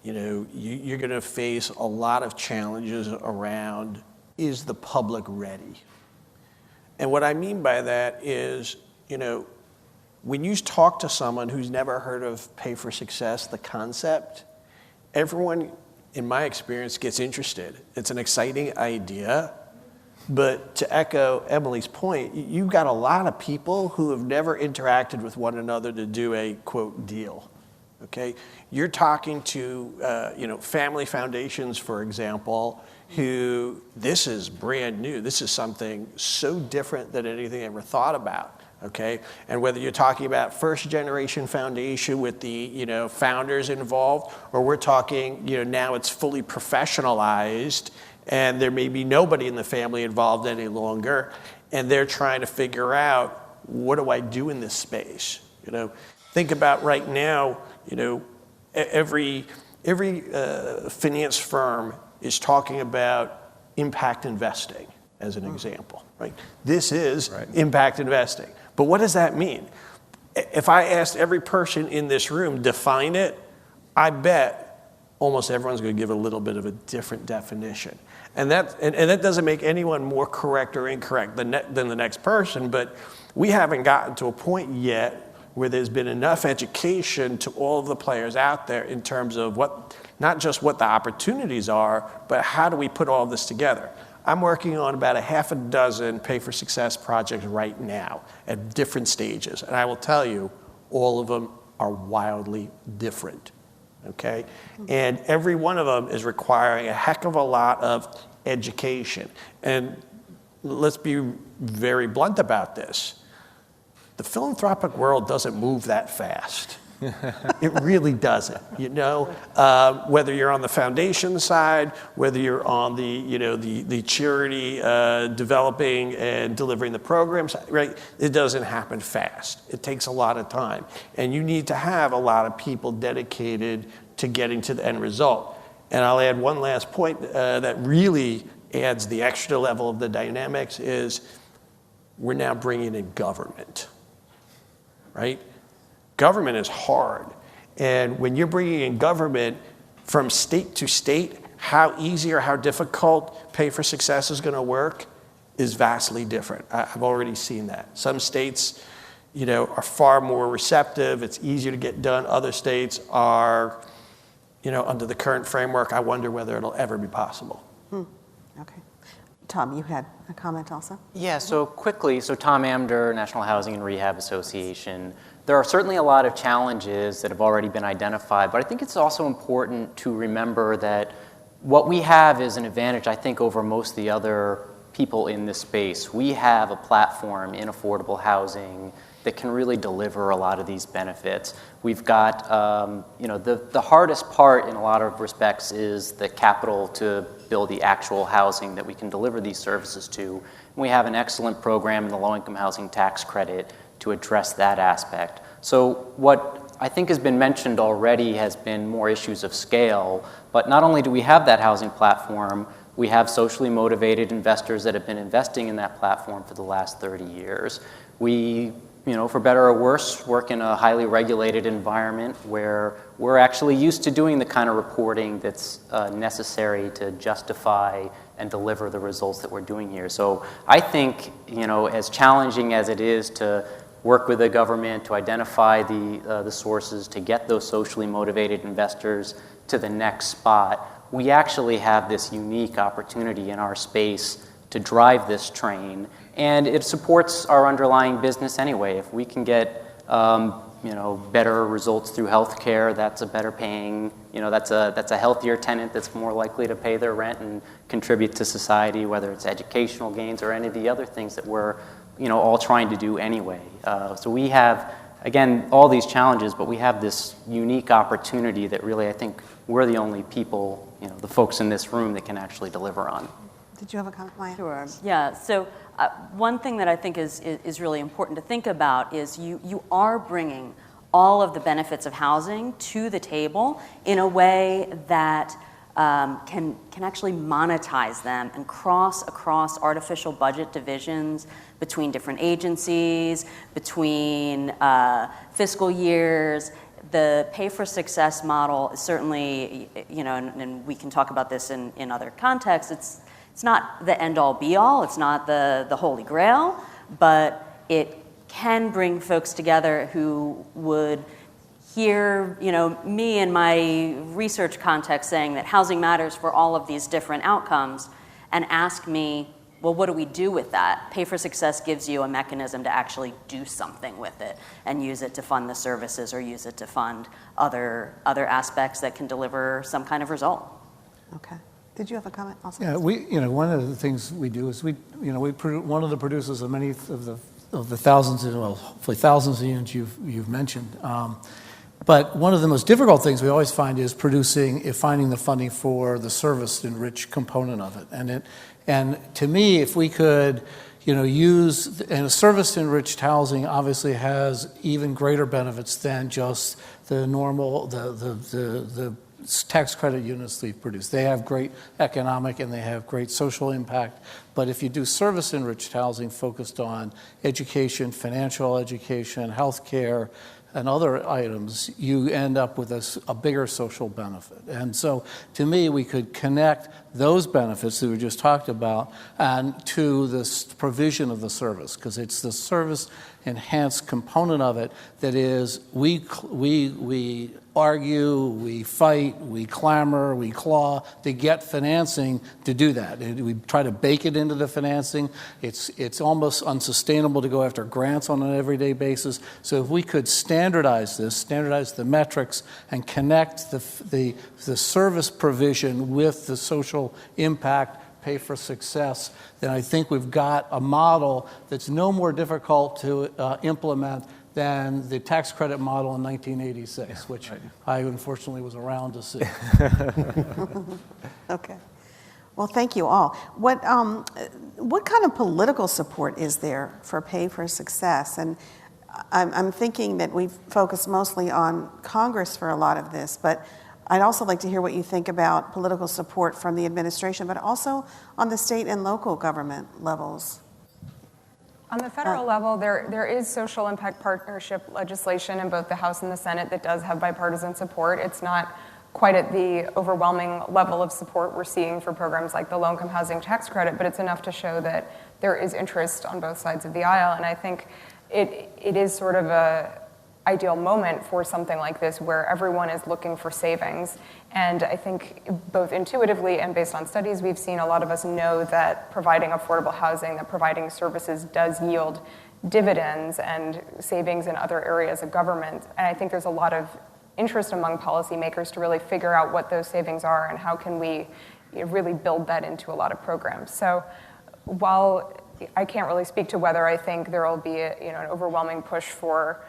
you're going to face a lot of challenges around, is the public ready? And what I mean by that is, when you talk to someone who's never heard of Pay for Success, the concept, everyone, in my experience, gets interested. It's an exciting idea, but to echo Emily's point, you've got a lot of people who have never interacted with one another to do a, quote, deal, okay? You're talking to, family foundations, for example, who, this is brand new. This is something so different than anything I ever thought about. Okay, and whether you're talking about first generation foundation with the founders involved, or we're talking now it's fully professionalized and there may be nobody in the family involved any longer, and they're trying to figure out, what do I do in this space? Think about right now, every finance firm is talking about impact investing as an example, right? This is impact investing. But what does that mean? If I asked every person in this room, define it, I bet almost everyone's going to give a little bit of a different definition. And that doesn't make anyone more correct or incorrect than the next person, but we haven't gotten to a point yet where there's been enough education to all of the players out there in terms of not just what the opportunities are, but how do we put all this together. I'm working on about a half a dozen Pay for Success projects right now at different stages. And I will tell you, all of them are wildly different, okay? And every one of them is requiring a heck of a lot of education. And let's be very blunt about this. The philanthropic world doesn't move that fast. It really doesn't, whether you're on the foundation side, whether you're on the charity developing and delivering the programs, right? It doesn't happen fast. It takes a lot of time. And you need to have a lot of people dedicated to getting to the end result. And I'll add one last point that really adds the extra level of the dynamics is we're now bringing in government, right? Government is hard. And when you're bringing in government from state to state, how easy or how difficult Pay for Success is going to work is vastly different. I've already seen that. Some states, are far more receptive. It's easier to get done. Other states are, under the current framework, I wonder whether it'll ever be possible. Okay. Tom, you had a comment also? Yeah, so quickly, Tom Amder, National Housing and Rehab Association. There are certainly a lot of challenges that have already been identified, but I think it's also important to remember that what we have is an advantage, I think, over most of the other people in this space. We have a platform in affordable housing that can really deliver a lot of these benefits. We've got, the hardest part in a lot of respects is the capital to build the actual housing that we can deliver these services to. And we have an excellent program in the low-income housing tax credit to address that aspect. So what I think has been mentioned already has been more issues of scale, but not only do we have that housing platform, we have socially motivated investors that have been investing in that platform for the last 30 years. We, for better or worse, work in a highly regulated environment where we're actually used to doing the kind of reporting that's necessary to justify and deliver the results that we're doing here. So I think, as challenging as it is to work with the government to identify the sources, to get those socially motivated investors to the next spot, we actually have this unique opportunity in our space to drive this train, and it supports our underlying business anyway. If we can get better results through healthcare, that's a better paying, that's a healthier tenant that's more likely to pay their rent and contribute to society, whether it's educational gains or any of the other things that we're all trying to do anyway. So we have, again, all these challenges, but we have this unique opportunity that really I think we're the only people, the folks in this room that can actually deliver on. Did you have a comment, Maya? Sure. Yeah. So one thing that I think is really important to think about is you are bringing all of the benefits of housing to the table in a way that can actually monetize them and cross across artificial budget divisions between different agencies, between fiscal years. The pay for success model is certainly, and we can talk about this in other contexts, it's not the end all be all, it's not the holy grail, but it can bring folks together who would hear, me in my research context saying that housing matters for all of these different outcomes, and ask me, well, what do we do with that? Pay for success gives you a mechanism to actually do something with it and use it to fund the services or use it to fund other aspects that can deliver some kind of result. Okay. Did you have a comment also? Yeah, one of the things we do is one of the producers of many of the thousands, hopefully thousands of units you've mentioned. But one of the most difficult things we always find is finding the funding for the service-enriched component of it. And to me, if we could, use, and a service-enriched housing obviously has even greater benefits than just the normal, the tax credit units they produce. They have great economic and they have great social impact. But if you do service-enriched housing focused on education, financial education, healthcare, and other items, you end up with a bigger social benefit. And so, to me, we could connect those benefits that we just talked about and to this provision of the service, because it's the service-enhanced component of it that is, we argue, we fight, we clamor, we claw to get financing to do that. We try to bake it into the financing. It's almost unsustainable to go after grants on an everyday basis. So if we could standardize the metrics, and connect the service provision with the social impact, pay for success, then I think we've got a model that's no more difficult to implement than the tax credit model in 1986, which I unfortunately was around to see. Okay. Well, thank you all. What kind of political support is there for pay for success? And I'm thinking that we've focused mostly on Congress for a lot of this, but I'd also like to hear what you think about political support from the administration, but also on the state and local government levels. On the federal level, there is social impact partnership legislation in both the House and the Senate that does have bipartisan support. It's not quite at the overwhelming level of support we're seeing for programs like the low-income housing tax credit, but it's enough to show that there is interest on both sides of the aisle. And I think it is sort of a ideal moment for something like this where everyone is looking for savings. And I think both intuitively and based on studies we've seen, a lot of us know that providing affordable housing, that providing services does yield dividends and savings in other areas of government. And I think there's a lot of interest among policymakers to really figure out what those savings are and how can we really build that into a lot of programs. So while I can't really speak to whether I think there will be an overwhelming push for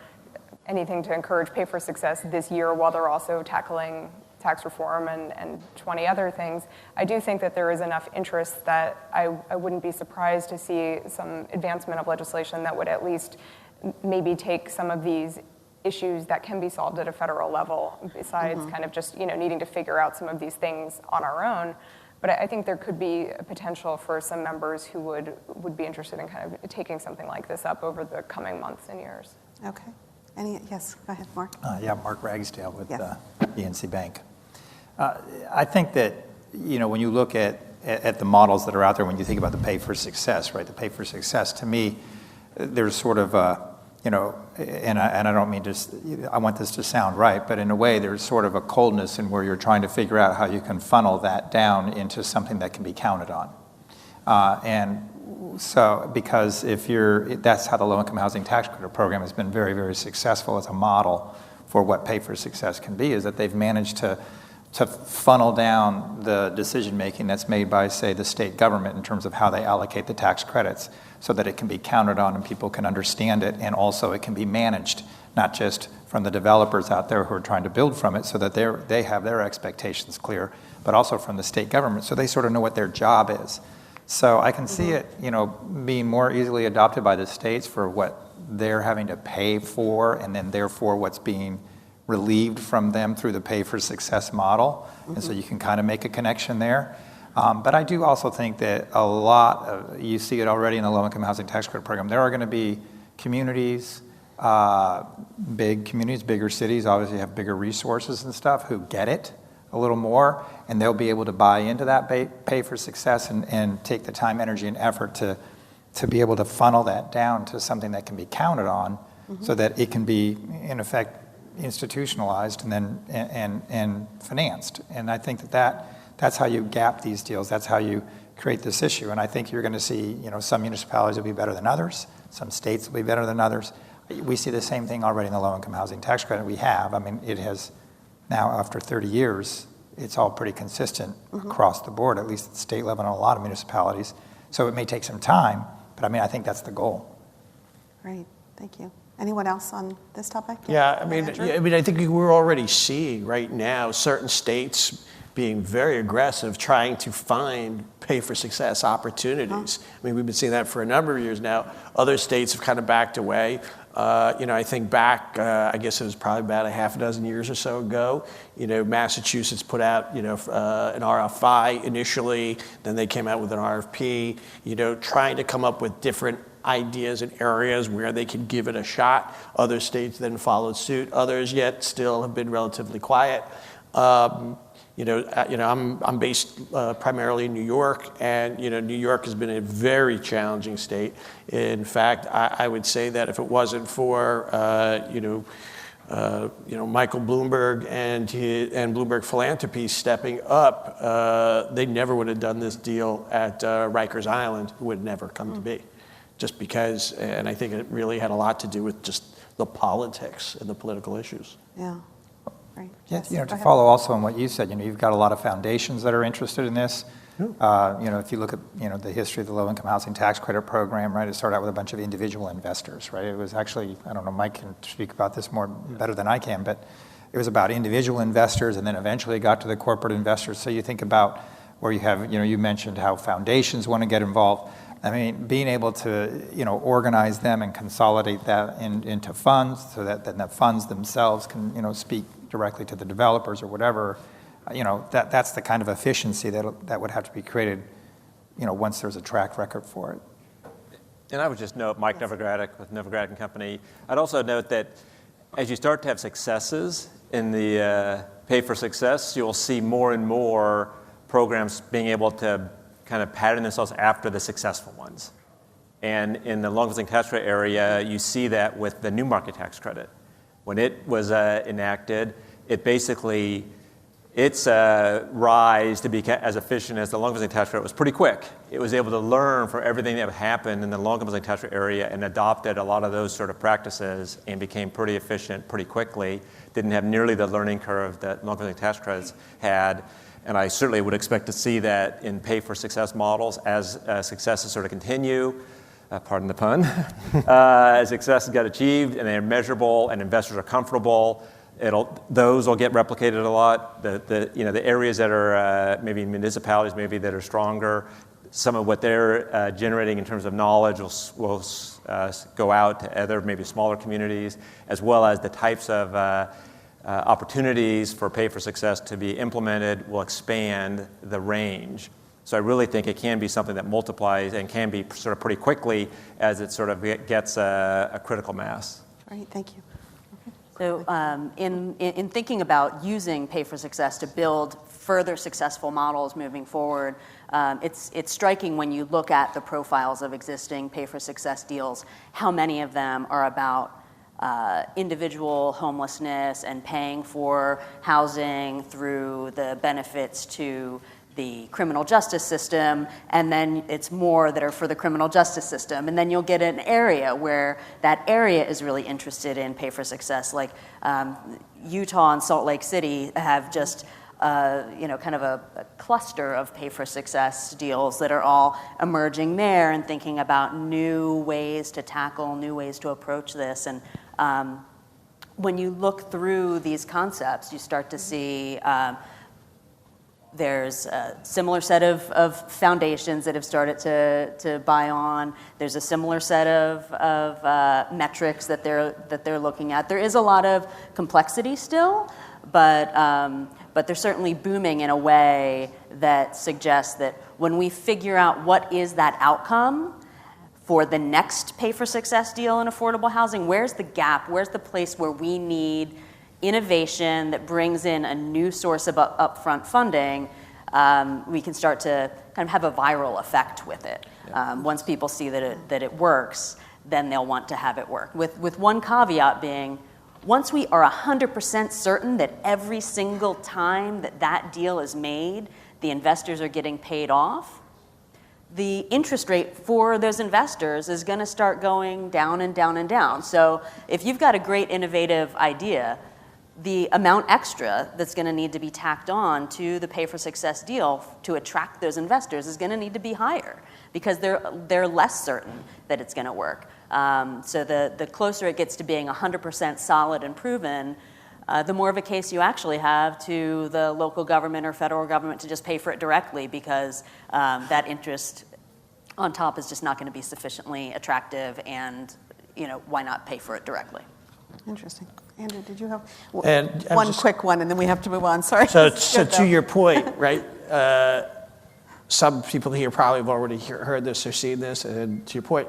anything to encourage pay for success this year while they're also tackling tax reform and 20 other things, I do think that there is enough interest that I wouldn't be surprised to see some advancement of legislation that would at least maybe take some of these issues that can be solved at a federal level, besides kind of just needing to figure out some of these things on our own. But I think there could be a potential for some members who would be interested in kind of taking something like this up over the coming months and years. Okay. Yes, go ahead, Mark. Mark Ragsdale with PNC Bank. I think that, when you look at the models that are out there, when you think about the pay for success, right? The pay for success, to me, there's sort of and I don't mean I want this to sound right, but in a way, there's sort of a coldness in where you're trying to figure out how you can funnel that down into something that can be counted on. And so, because that's how the low-income housing tax credit program has been very, very successful as a model for what pay for success can be, is that they've managed to funnel down the decision-making that's made by, say, the state government in terms of how they allocate the tax credits so that it can be counted on and people can understand it, and also it can be managed, not just from the developers out there who are trying to build from it so that they have their expectations clear, but also from the state government so they sort of know what their job is. So I can see it, being more easily adopted by the states for what they're having to pay for, and then therefore what's being relieved from them through the pay for success model. And so you can kind of make a connection there. But I do also think that a lot of, you see it already in the low-income housing tax credit program, there are going to be communities, big communities, bigger cities obviously have bigger resources and stuff who get it a little more, and they'll be able to buy into that pay for success and take the time, energy, and effort to be able to funnel that down to something that can be counted on so that it can be, in effect, institutionalized and then and financed. And I think that's how you gap these deals. That's how you create this issue. And I think you're going to see, some municipalities will be better than others. Some states will be better than others. We see the same thing already in the low-income housing tax credit we have. I mean, it has now, after 30 years, it's all pretty consistent across the board, at least at the state level in a lot of municipalities. So it may take some time, but I mean, I think that's the goal. Great, thank you. Anyone else on this topic? Yeah, I mean, I think we're already seeing right now certain states being very aggressive trying to find pay-for-success opportunities. I mean, we've been seeing that for a number of years now. Other states have kind of backed away. I think back, I guess it was probably about a half a dozen years or so ago, Massachusetts put out, an RFI initially, then they came out with an RFP, trying to come up with different ideas and areas where they could give it a shot. Other states then followed suit. Others yet still have been relatively quiet. I'm based primarily in New York, and New York has been a very challenging state. In fact, I would say that if it wasn't for Michael Bloomberg and Bloomberg Philanthropy stepping up, they never would have done this deal at Rikers Island. It would never come to be, just because. And I think it really had a lot to do with just the politics and the political issues. Yeah. Right. Yeah, Yes. to follow also on what you said, you've got a lot of foundations that are interested in this. If you look at, the history of the low-income housing tax credit program, right, it started out with a bunch of individual investors, right? It was actually, I don't know, Mike can speak about this better than I can, but it was about individual investors, and then eventually it got to the corporate investors. So you think about where you have, you mentioned how foundations want to get involved. I mean, being able to, organize them and consolidate that into funds so that then the funds themselves can, speak directly to the developers or whatever, that's the kind of efficiency that would have to be created, once there's a track record for it. And I would just note, Mike Novogradac with Novogradac & Company, I'd also note that as you start to have successes in the pay for success, you'll see more and more programs being able to kind of pattern themselves after the successful ones. And in the long-housing tax credit area, you see that with the new market tax credit. When it was enacted, its rise to be as efficient as the long-housing tax credit was pretty quick. It was able to learn from everything that happened in the long-housing tax credit area and adopted a lot of those sort of practices and became pretty efficient pretty quickly. Didn't have nearly the learning curve that long-housing tax credits had. And I certainly would expect to see that in pay-for-success models as successes sort of continue, pardon the pun, as successes get achieved and they're measurable and investors are comfortable, those will get replicated a lot. The areas that are maybe municipalities maybe that are stronger, some of what they're generating in terms of knowledge will go out to other maybe smaller communities, as well as the types of opportunities for pay for success to be implemented will expand the range. So I really think it can be something that multiplies and can be sort of pretty quickly as it sort of gets a critical mass. Great, thank you. So in thinking about using pay for success to build further successful models moving forward, it's striking when you look at the profiles of existing pay for success deals, how many of them are about individual homelessness and paying for housing through the benefits to the criminal justice system, and then it's more that are for the criminal justice system. And then you'll get an area where that area is really interested in pay for success, like Utah and Salt Lake City have just kind of a cluster of pay for success deals that are all emerging there and thinking about new ways to tackle, new ways to approach this. And when you look through these concepts, you start to see There's a similar set of foundations that have started to buy on. There's a similar set of metrics that they're looking at. There is a lot of complexity still, but they're certainly booming in a way that suggests that when we figure out what is that outcome for the next Pay for Success deal in affordable housing, where's the gap? Where's the place where we need innovation that brings in a new source of upfront funding? We can start to kind of have a viral effect with it. Once people see that it works, then they'll want to have it work. With one caveat being, once we are 100% certain that every single time that deal is made, the investors are getting paid off, the interest rate for those investors is going to start going down and down and down. So if you've got a great innovative idea, the amount extra that's going to need to be tacked on to the Pay for Success deal to attract those investors is going to need to be higher because they're less certain that it's going to work. So the closer it gets to being 100% solid and proven, the more of a case you actually have to the local government or federal government to just pay for it directly because that interest on top is just not going to be sufficiently attractive, and why not pay for it directly? Interesting. Andrew, did you have And one quick one, and then we have to move on? Sorry. So to your point, right? Some people here probably have already heard this or seen this, and to your point,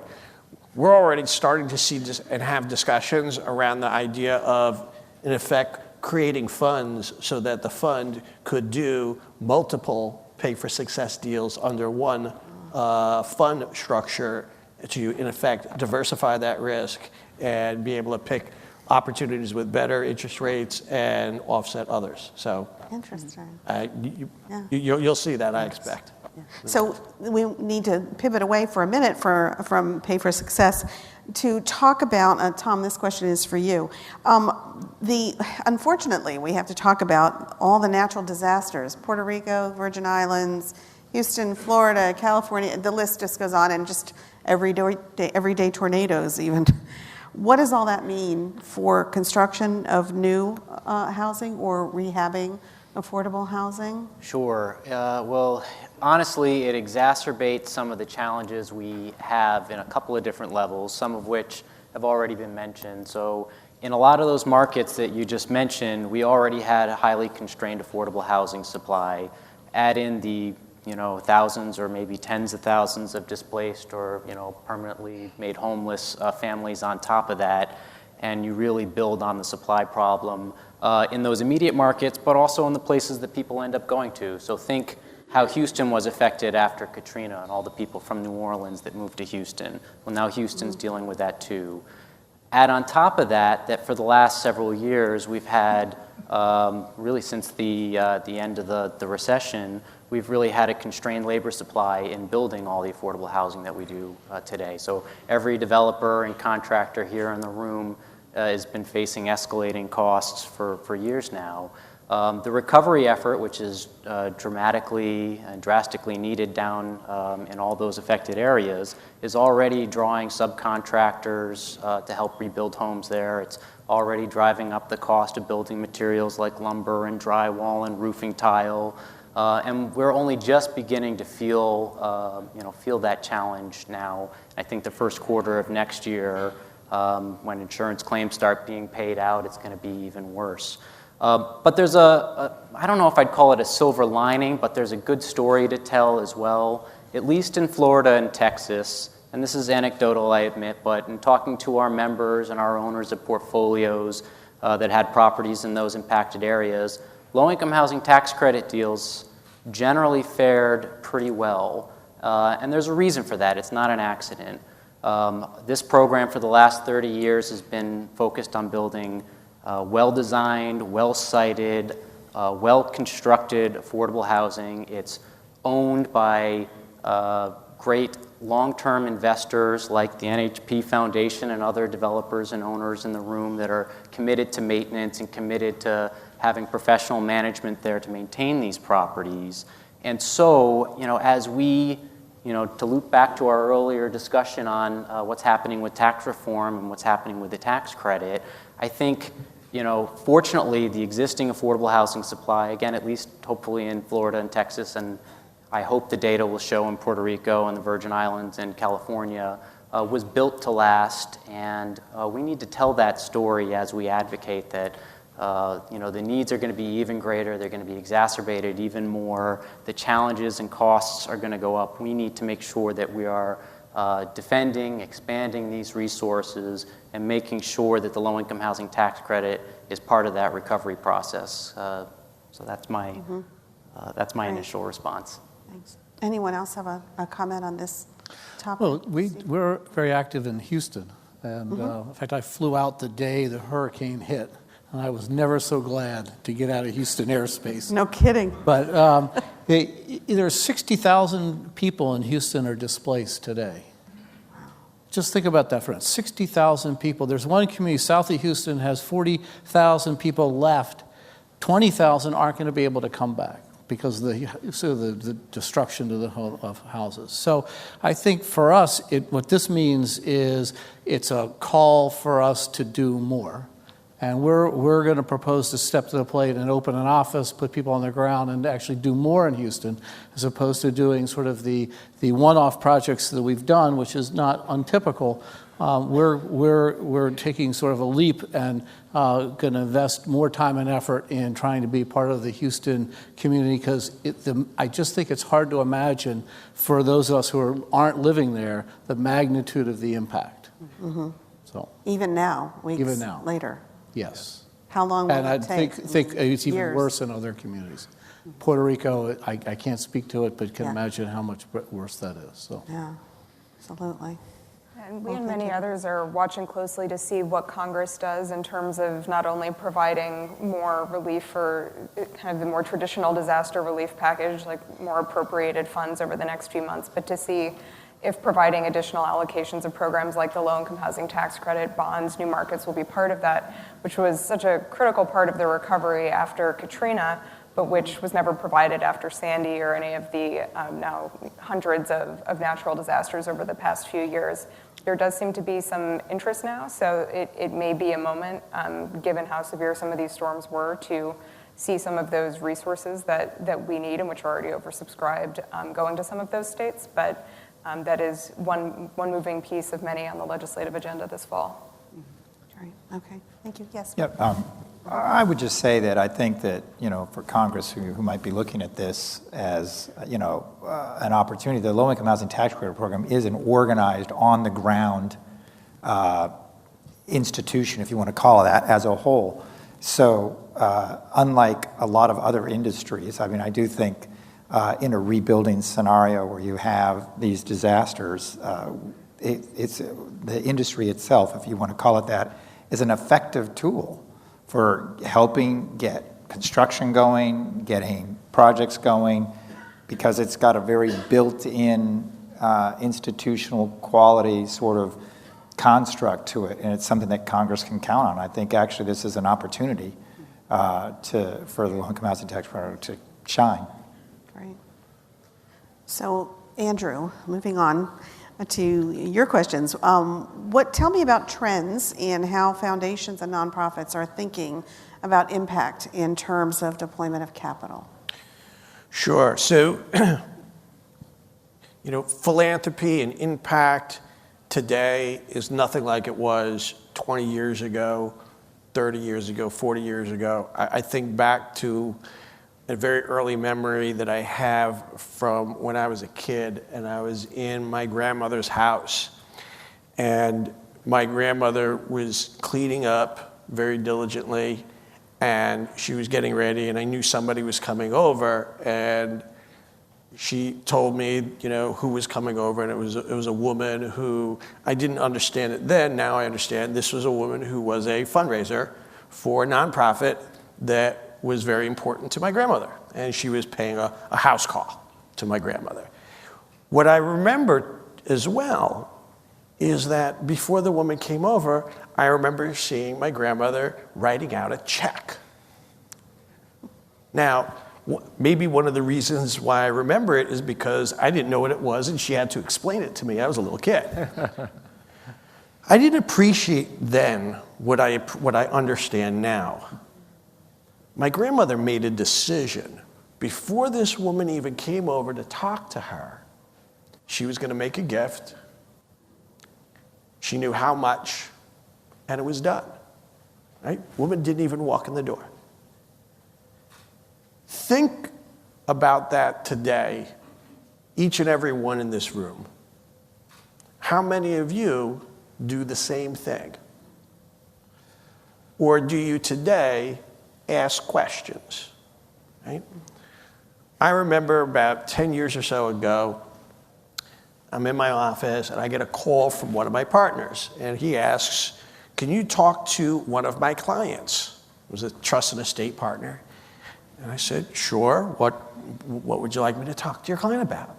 we're already starting to see this and have discussions around the idea of, in effect, creating funds so that the fund could do multiple Pay for Success deals under one fund structure to, in effect, diversify that risk and be able to pick opportunities with better interest rates and offset others. So Interesting. You'll see that, I expect. So we need to pivot away for a minute from Pay for Success to talk about, Tom, this question is for you. Unfortunately, we have to talk about all the natural disasters, Puerto Rico, Virgin Islands, Houston, Florida, California, the list just goes on, and just everyday tornadoes even. What does all that mean for construction of new housing or rehabbing affordable housing? Sure. Well, honestly, it exacerbates some of the challenges we have in a couple of different levels, some of which have already been mentioned. So in a lot of those markets that you just mentioned, we already had a highly constrained affordable housing supply. Add in the thousands or maybe tens of thousands of displaced or permanently made homeless families on top of that, and you really build on the supply problem in those immediate markets, but also in the places that people end up going to. So think how Houston was affected after Katrina and all the people from New Orleans that moved to Houston. Well, now Houston's dealing with that too. Add on top of that for the last several years, we've had, really since the end of the recession, we've really had a constrained labor supply in building all the affordable housing that we do today. So every developer and contractor here in the room has been facing escalating costs for years now. The recovery effort, which is dramatically and drastically needed down in all those affected areas, is already drawing subcontractors to help rebuild homes there. It's already driving up the cost of building materials like lumber and drywall and roofing tile. And we're only just beginning to feel that challenge now. I think the first quarter of next year, when insurance claims start being paid out, it's going to be even worse. But there's I don't know if I'd call it a silver lining, but there's a good story to tell as well, at least in Florida and Texas. And this is anecdotal, I admit, but in talking to our members and our owners of portfolios that had properties in those impacted areas, low-income housing tax credit deals generally fared pretty well. And there's a reason for that. It's not an accident. This program for the last 30 years has been focused on building well-designed, well-sited, well-constructed affordable housing. It's owned by great long-term investors like the NHP Foundation and other developers and owners in the room that are committed to maintenance and committed to having professional management there to maintain these properties. And so, as we, to loop back to our earlier discussion on what's happening with tax reform and what's happening with the tax credit, I think fortunately, the existing affordable housing supply, again, at least hopefully in Florida and Texas, and I hope the data will show in Puerto Rico and the Virgin Islands and California, was built to last, and we need to tell that story as we advocate that the needs are going to be even greater, they're going to be exacerbated even more, the challenges and costs are going to go up. We need to make sure that we are defending, expanding these resources, and making sure that the low-income housing tax credit is part of that recovery process. So that's my initial response. Thanks. Anyone else have a comment on this topic? Well, we're very active in Houston, and in fact, I flew out the day the hurricane hit, and I was never so glad to get out of Houston airspace. No kidding. But there are 60,000 people in Houston are displaced today. Just think about that for a minute. 60,000 people. There's one community, south of Houston, has 40,000 people left. 20,000 aren't going to be able to come back because of the destruction of houses. So I think for us, what this means is it's a call for us to do more. And we're going to propose to step to the plate and open an office, put people on the ground, and actually do more in Houston, as opposed to doing sort of the one-off projects that we've done, which is not untypical. We're taking sort of a leap and going to invest more time and effort in trying to be part of the Houston community, because I just think it's hard to imagine for those of us who aren't living there the magnitude of the impact. Mm-hmm. So even now, weeks later. Yes. How long will and it take? And I think it's even Years. worse in other communities. Puerto Rico, I can't speak to it, but can imagine how much worse that is. So. Yeah, absolutely. And we and many others are watching closely to see what Congress does in terms of not only providing more relief for kind of the more traditional disaster relief package, like more appropriated funds over the next few months, but to see if providing additional allocations of programs like the low-income housing tax credit, bonds, new markets will be part of that, which was such a critical part of the recovery after Katrina, but which was never provided after Sandy or any of the now hundreds of natural disasters over the past few years. There does seem to be some interest now, so it may be a moment, given how severe some of these storms were, to see some of those resources that we need and which are already oversubscribed going to some of those states. But that is one moving piece of many on the legislative agenda this fall. Right. Okay. Thank you. Yes. Yep. I would just say that I think that, for Congress who might be looking at this as, an opportunity, the low-income housing tax credit program is an organized, on-the-ground institution, if you want to call it that, as a whole. So unlike a lot of other industries, I do think in a rebuilding scenario where you have these disasters, it's the industry itself, if you want to call it that, is an effective tool for helping get construction going, getting projects going, because it's got a very built-in institutional quality sort of construct to it, and it's something that Congress can count on. I think actually this is an opportunity for the low-income housing tax credit to shine. Great. So, Andrew, moving on to your questions. Tell me about trends in how foundations and nonprofits are thinking about impact in terms of deployment of capital. Sure. So, philanthropy and impact today is nothing like it was 20 years ago, 30 years ago, 40 years ago. I think back to a very early memory that I have from when I was a kid, and I was in my grandmother's house, and my grandmother was cleaning up very diligently, and she was getting ready, and I knew somebody was coming over, and she told me, who was coming over, and it was a woman who, I didn't understand it then, now I understand. This was a woman who was a fundraiser for a nonprofit that was very important to my grandmother, and she was paying a house call to my grandmother. What I remember as well is that before the woman came over, I remember seeing my grandmother writing out a check. Now, maybe one of the reasons why I remember it is because I didn't know what it was, and she had to explain it to me. I was a little kid. I didn't appreciate then what I understand now. My grandmother made a decision before this woman even came over to talk to her. She was going to make a gift. She knew how much, and it was done. Right? Woman didn't even walk in the door. Think about that today, each and every one in this room. How many of you do the same thing? Or do you today ask questions? Right? I remember about 10 years or so ago, I'm in my office and I get a call from one of my partners, and he asks, can you talk to one of my clients? It was a trust and estate partner. And I said, sure, what would you like me to talk to your client about?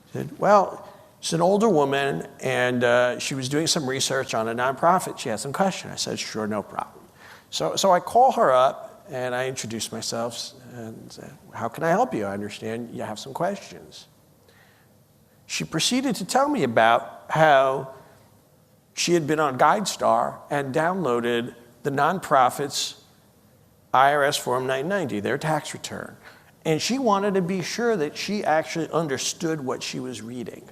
He said, well, she's an older woman, and she was doing some research on a nonprofit. She had some questions. I said, sure, no problem. So I call her up, and I introduce myself and said, how can I help you? I understand you have some questions. She proceeded to tell me about how she had been on GuideStar and downloaded the nonprofit's IRS Form 990, their tax return. And she wanted to be sure that she actually understood what she was reading,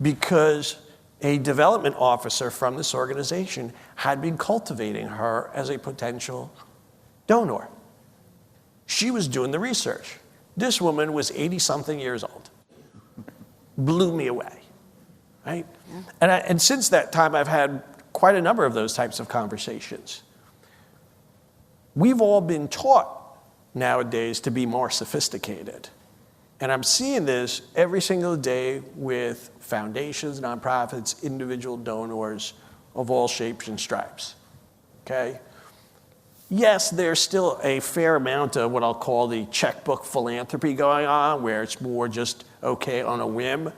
because a development officer from this organization had been cultivating her as a potential donor. She was doing the research. This woman was 80-something years old. Blew me away, right? Yeah. And since that time, I've had quite a number of those types of conversations. We've all been taught nowadays to be more sophisticated. And I'm seeing this every single day with foundations, nonprofits, individual donors of all shapes and stripes, okay? Yes, there's still a fair amount of what I'll call the checkbook philanthropy going on, where it's more just okay on a whim.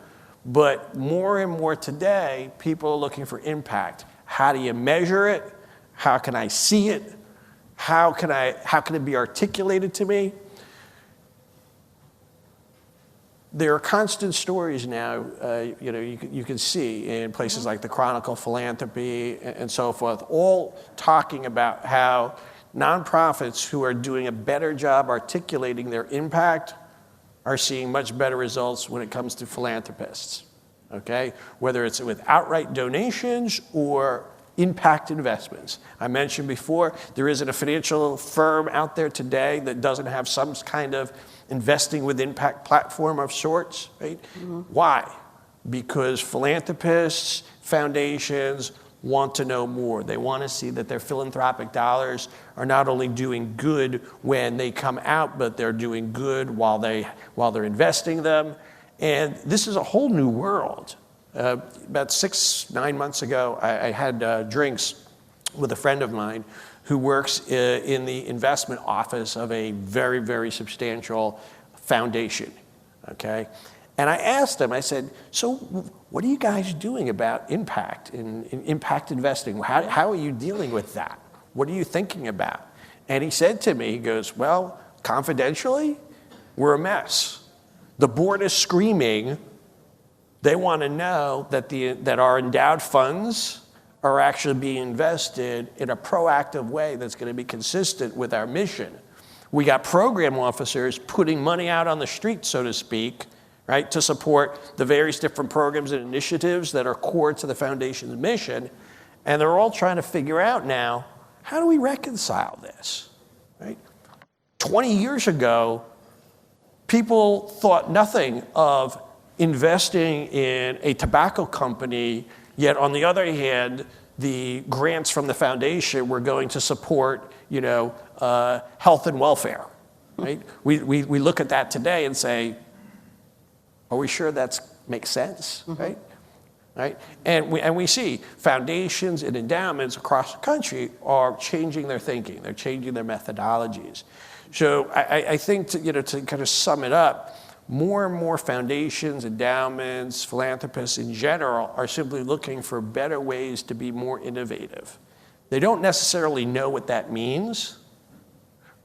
But more and more today, people are looking for impact. How do you measure it? How can I see it? How can it be articulated to me? There are constant stories now, you can see in places like the Chronicle Philanthropy and so forth, all talking about how nonprofits who are doing a better job articulating their impact are seeing much better results when it comes to philanthropists, okay? Whether it's with outright donations or impact investments. I mentioned before, there isn't a financial firm out there today that doesn't have some kind of investing with impact platform of sorts, right? Mm-hmm. Why? Because philanthropists, foundations want to know more. They want to see that their philanthropic dollars are not only doing good when they come out, but they're doing good while they're investing them. And this is a whole new world. About 6-9 months ago, I had drinks with a friend of mine who works in the investment office of a very, very substantial foundation, okay? And I asked him, I said, so what are you guys doing about impact and impact investing? How are you dealing with that? What are you thinking about? And he said to me, he goes, well, confidentially, we're a mess. The board is screaming. They want to know that our endowed funds are actually being invested in a proactive way that's going to be consistent with our mission. We got program officers putting money out on the street, so to speak, right, to support the various different programs and initiatives that are core to the foundation's mission. And they're all trying to figure out now, how do we reconcile this, right? 20 years ago, people thought nothing of investing in a tobacco company, yet on the other hand, the grants from the foundation were going to support, health and welfare, right? We look at that today and say, are we sure that makes sense, right? Right? And we see foundations and endowments across the country are changing their thinking. They're changing their methodologies. So I think to kind of sum it up, more and more foundations, endowments, philanthropists in general are simply looking for better ways to be more innovative. They don't necessarily know what that means,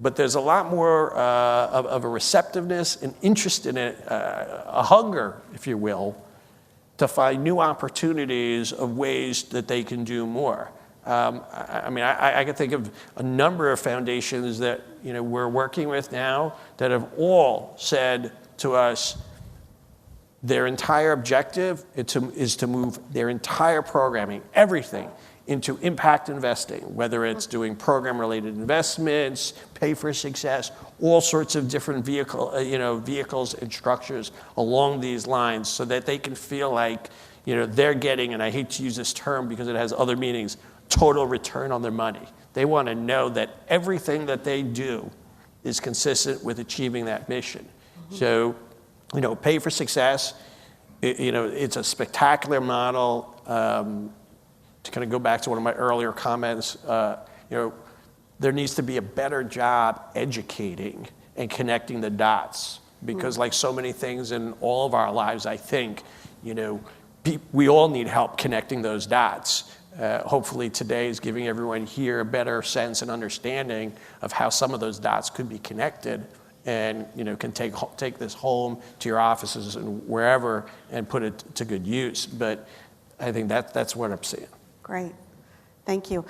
but there's a lot more of a receptiveness and interest in it, a hunger, if you will, to find new opportunities of ways that they can do more. I can think of a number of foundations that we're working with now that have all said to us their entire objective is to move their entire programming, everything, into impact investing, whether it's doing program-related investments, pay for success, all sorts of different vehicles and structures along these lines, so that they can feel like they're getting, and I hate to use this term because it has other meanings, total return on their money. They want to know that everything that they do is consistent with achieving that mission. So, pay for success, it's a spectacular model. To kind of go back to one of my earlier comments, there needs to be a better job educating and connecting the dots, because like so many things in all of our lives, I think, we all need help connecting those dots. Hopefully today is giving everyone here a better sense and understanding of how some of those dots could be connected, and can take this home to your offices and wherever and put it to good use. But I think that's what I'm seeing. Great. Thank you.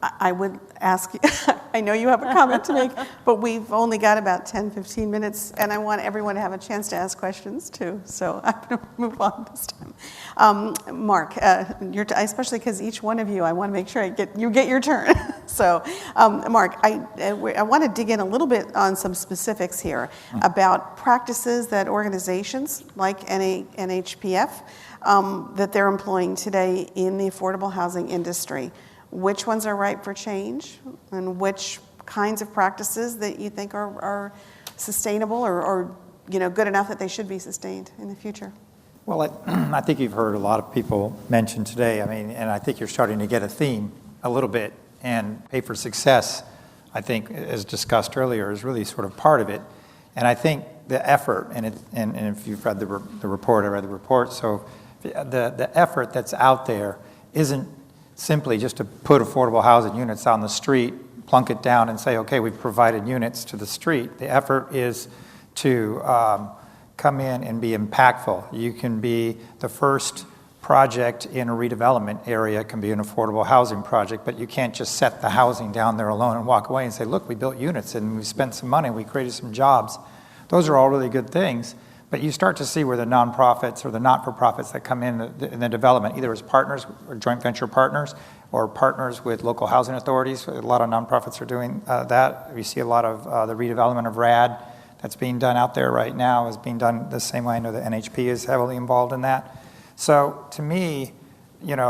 I would ask you, I know you have a comment to make, but we've only got about 10, 15 minutes, and I want everyone to have a chance to ask questions too. So I'm going to move on this time. Mark, especially because each one of you, I want to make sure you get your turn. So, Mark, I want to dig in a little bit on some specifics here about practices that organizations like NHPF that they're employing today in the affordable housing industry. Which ones are ripe for change, and which kinds of practices that you think are sustainable or good enough that they should be sustained in the future? Well, I think you've heard a lot of people mention today, and I think you're starting to get a theme a little bit, and pay for success, I think, as discussed earlier, is really sort of part of it. And I think the effort, and if you've read the report, I read the report, so the effort that's out there isn't simply just to put affordable housing units on the street, plunk it down and say, okay, we've provided units to the street. The effort is to come in and be impactful. You can be the first project in a redevelopment area, can be an affordable housing project, but you can't just set the housing down there alone and walk away and say, look, we built units and we spent some money, we created some jobs. Those are all really good things. But you start to see where the nonprofits or the not-for-profits that come in the development, either as partners or joint venture partners or partners with local housing authorities. A lot of nonprofits are doing that. We see a lot of the redevelopment of RAD that's being done out there right now is being done the same way. I know the NHP is heavily involved in that. So to me, where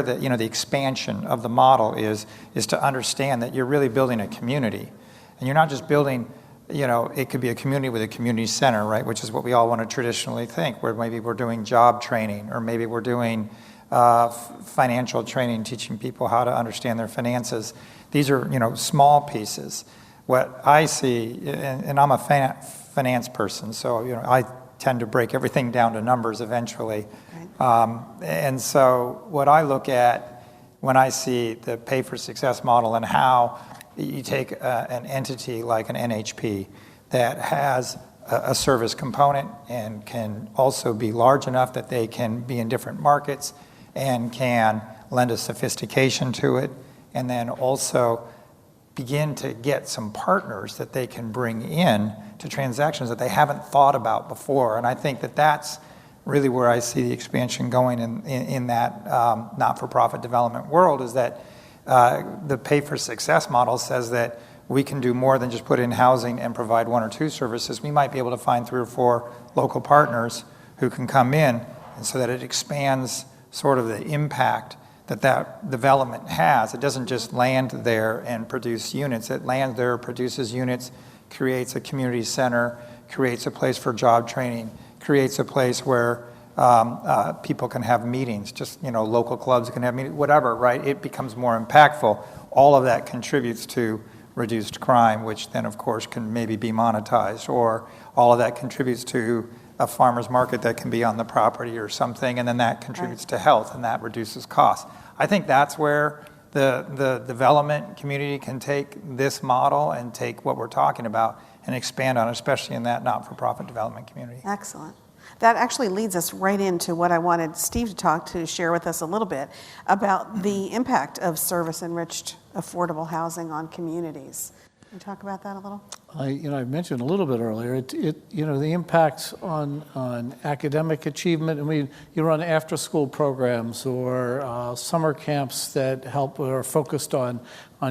the expansion of the model is to understand that you're really building a community, and you're not just building. It could be a community with a community center, right, which is what we all want to traditionally think, where maybe we're doing job training, or maybe we're doing financial training, teaching people how to understand their finances. These are, small pieces. What I see, and I'm a finance person, so, I tend to break everything down to numbers eventually. Right. And so what I look at when I see the pay for success model and how you take an entity like an NHP that has a service component and can also be large enough that they can be in different markets and can lend a sophistication to it, and then also begin to get some partners that they can bring in to transactions that they haven't thought about before. And I think that that's really where I see the expansion going in that not-for-profit development world, is that the pay-for-success model says that we can do more than just put in housing and provide one or two services. We might be able to find 3 or 4 local partners who can come in, and so that it expands sort of the impact that development has. It doesn't just land there and produce units. It lands there, produces units, creates a community center, creates a place for job training, creates a place where people can have meetings, just, local clubs can have meetings, whatever, right? It becomes more impactful. All of that contributes to reduced crime, which then, of course, can maybe be monetized, or all of that contributes to a farmer's market that can be on the property or something, and then that contributes to health, and that reduces costs. I think that's where the development community can take this model and take what we're talking about and expand on it, especially in that not-for-profit development community. Excellent. That actually leads us right into what I wanted Steve to share with us a little bit about the impact of service-enriched affordable housing on communities. Can you talk about that a little? I mentioned a little bit earlier, the impact on academic achievement. I mean, you run after-school programs or summer camps that help or are focused on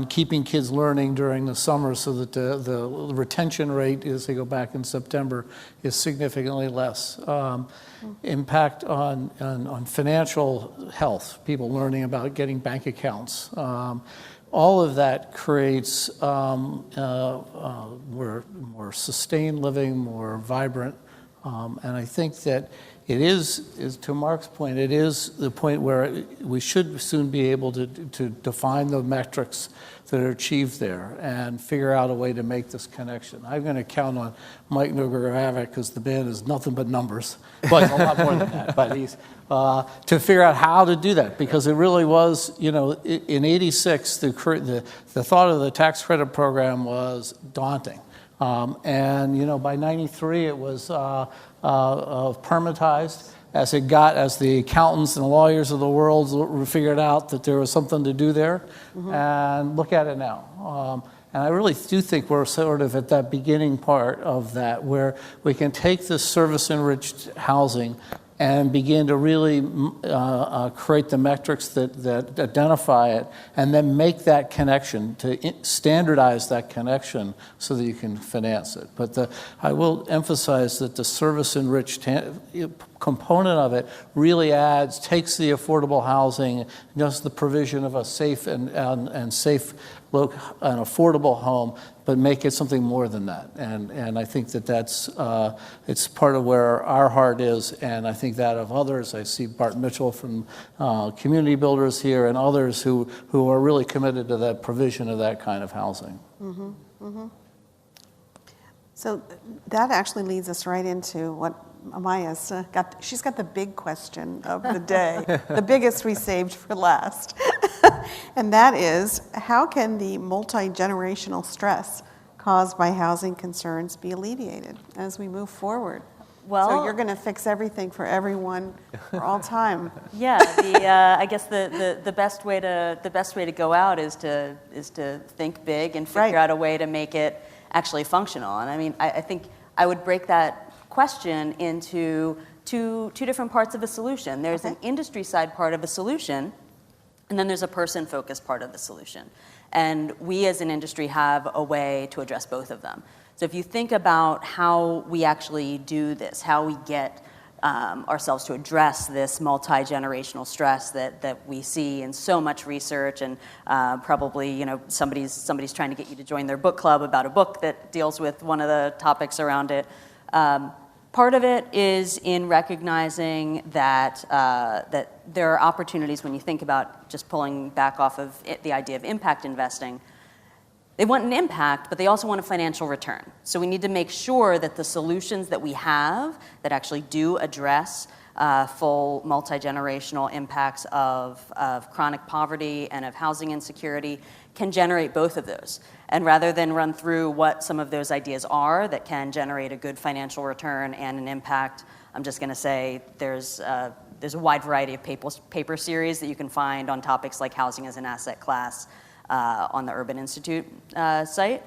keeping kids learning during the summer so that the retention rate as they go back in September is significantly less. Impact on financial health, people learning about getting bank accounts. All of that creates more sustained living, more vibrant, and I think that it is to Mark's point, it is the point where we should soon be able to define the metrics that are achieved there and figure out a way to make this connection. I'm going to count on Mike Nugaravic because the band is nothing but numbers, but a lot more than that. But he's to figure out how to do that, because it really was, in '86, the thought of the tax credit program was daunting. And by '93 it was permitized. As the accountants and the lawyers of the world figured out that there was something to do there, and look at it now. And I really do think we're sort of at that beginning part of that, where we can take this service-enriched housing and begin to really create the metrics that identify it, and then make that connection, to standardize that connection so that you can finance it. But I will emphasize that the service-enriched component of it really takes the affordable housing, just the provision of a safe and safe, an affordable home, but make it something more than that. And I think that's it's part of where our heart is, and I think that of others. I see Bart Mitchell from Community Builders here, and others who are really committed to that provision of that kind of housing. So that actually leads us right into what Amaya's got. She's got the big question of the day, the biggest we saved for last. And that is, how can the multi-generational stress caused by housing concerns be alleviated as we move forward? Well, so you're going to fix everything for everyone for all time. Yeah, I guess the best way to go out is to think big and figure out a way to make it actually functional. And I mean, I think I would break that question into two different parts of a solution. There's an industry side part of a solution, and then there's a person-focused part of the solution. And we as an industry have a way to address both of them. So if you think about how we actually do this, how we get ourselves to address this multi-generational stress that we see in so much research, and probably somebody's trying to get you to join their book club about a book that deals with one of the topics around it. Part of it is in recognizing that there are opportunities when you think about just pulling back off of the idea of impact investing. They want an impact, but they also want a financial return. So we need to make sure that the solutions that we have that actually do address full multi-generational impacts of chronic poverty and of housing insecurity can generate both of those. And rather than run through what some of those ideas are that can generate a good financial return and an impact, I'm just going to say there's a wide variety of paper series that you can find on topics like housing as an asset class on the Urban Institute site.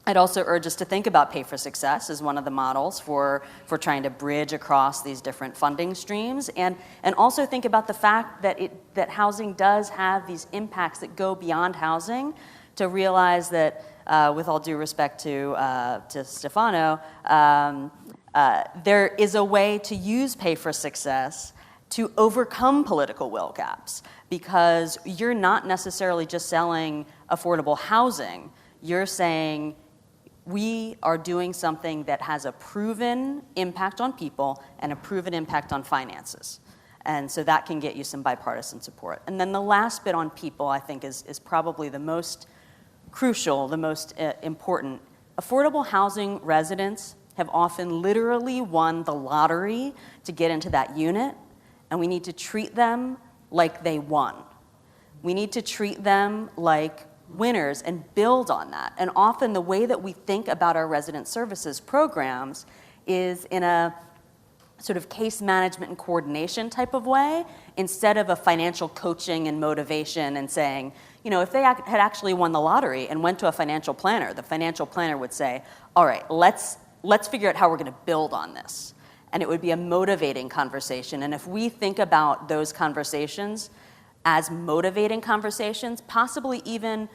I'd also urge us to think about Pay for Success as one of the models for trying to bridge across these different funding streams, and also think about the fact that housing does have these impacts that go beyond housing, to realize that, with all due respect to Stefano, there is a way to use Pay for Success to overcome political will gaps, because you're not necessarily just selling affordable housing. You're saying, we are doing something that has a proven impact on people and a proven impact on finances. And so that can get you some bipartisan support. And then the last bit on people, I think, is probably the most crucial, the most important. Affordable housing residents have often literally won the lottery to get into that unit, and we need to treat them like they won. We need to treat them like winners and build on that. And often the way that we think about our resident services programs is in a sort of case management and coordination type of way, instead of a financial coaching and motivation and saying, you know, if they had actually won the lottery and went to a financial planner, the financial planner would say, all right, let's figure out how we're going to build on this. And it would be a motivating conversation. And if we think about those conversations as motivating conversations, possibly even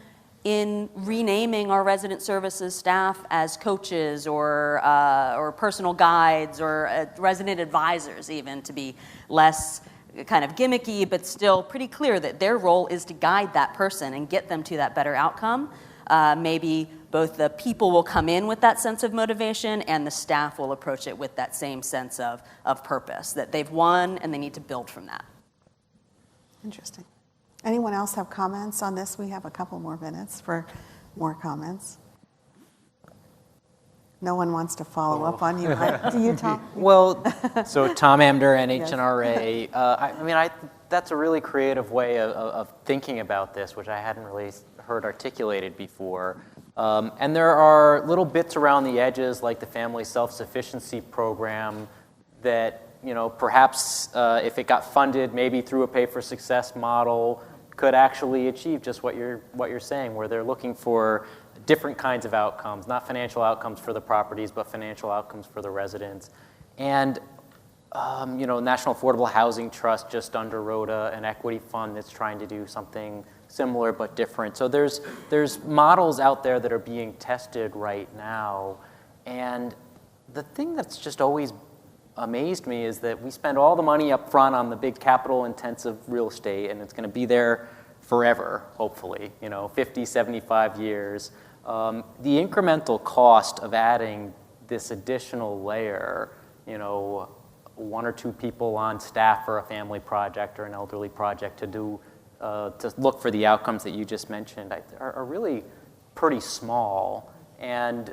in renaming our resident services staff as coaches or personal guides or resident advisors, even, to be less kind of gimmicky, but still pretty clear that their role is to guide that person and get them to that better outcome. Maybe both the people will come in with that sense of motivation and the staff will approach it with that same sense of purpose, that they've won and they need to build from that. Interesting. Anyone else have comments on this? We have a couple more minutes for more comments. No one wants to follow up on you. Do you, Tom? Well, so Tom Amder, NHNRA. That's a really creative way of thinking about this, which I hadn't really heard articulated before. And there are little bits around the edges, like the Family Self-Sufficiency Program, that, you know, perhaps if it got funded, maybe through a pay-for-success model, could actually achieve just what you're saying, where they're looking for different kinds of outcomes, not financial outcomes for the properties, but financial outcomes for the residents. And National Affordable Housing Trust just underwrote an equity fund that's trying to do something similar but different. So there's models out there that are being tested right now. And the thing that's just always amazed me is that we spend all the money up front on the big capital-intensive real estate, and it's going to be there forever, hopefully, 50, 75 years. The incremental cost of adding this additional layer, one or two people on staff for a family project or an elderly project to look for the outcomes that you just mentioned, are really pretty small. And,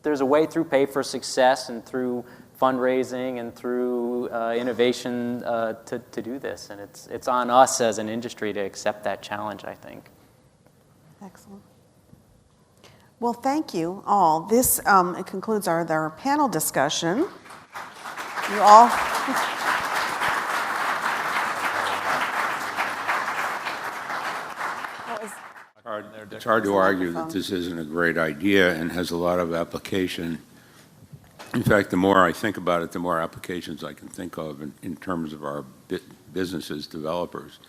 there's a way through pay for success and through fundraising and through innovation to do this. And it's on us as an industry to accept that challenge, I think. Excellent. Well, thank you all. This concludes our panel discussion. You all... It's hard to argue that this isn't a great idea and has a lot of application. In fact, the more I think about it, the more applications I can think of in terms of our businesses, developers.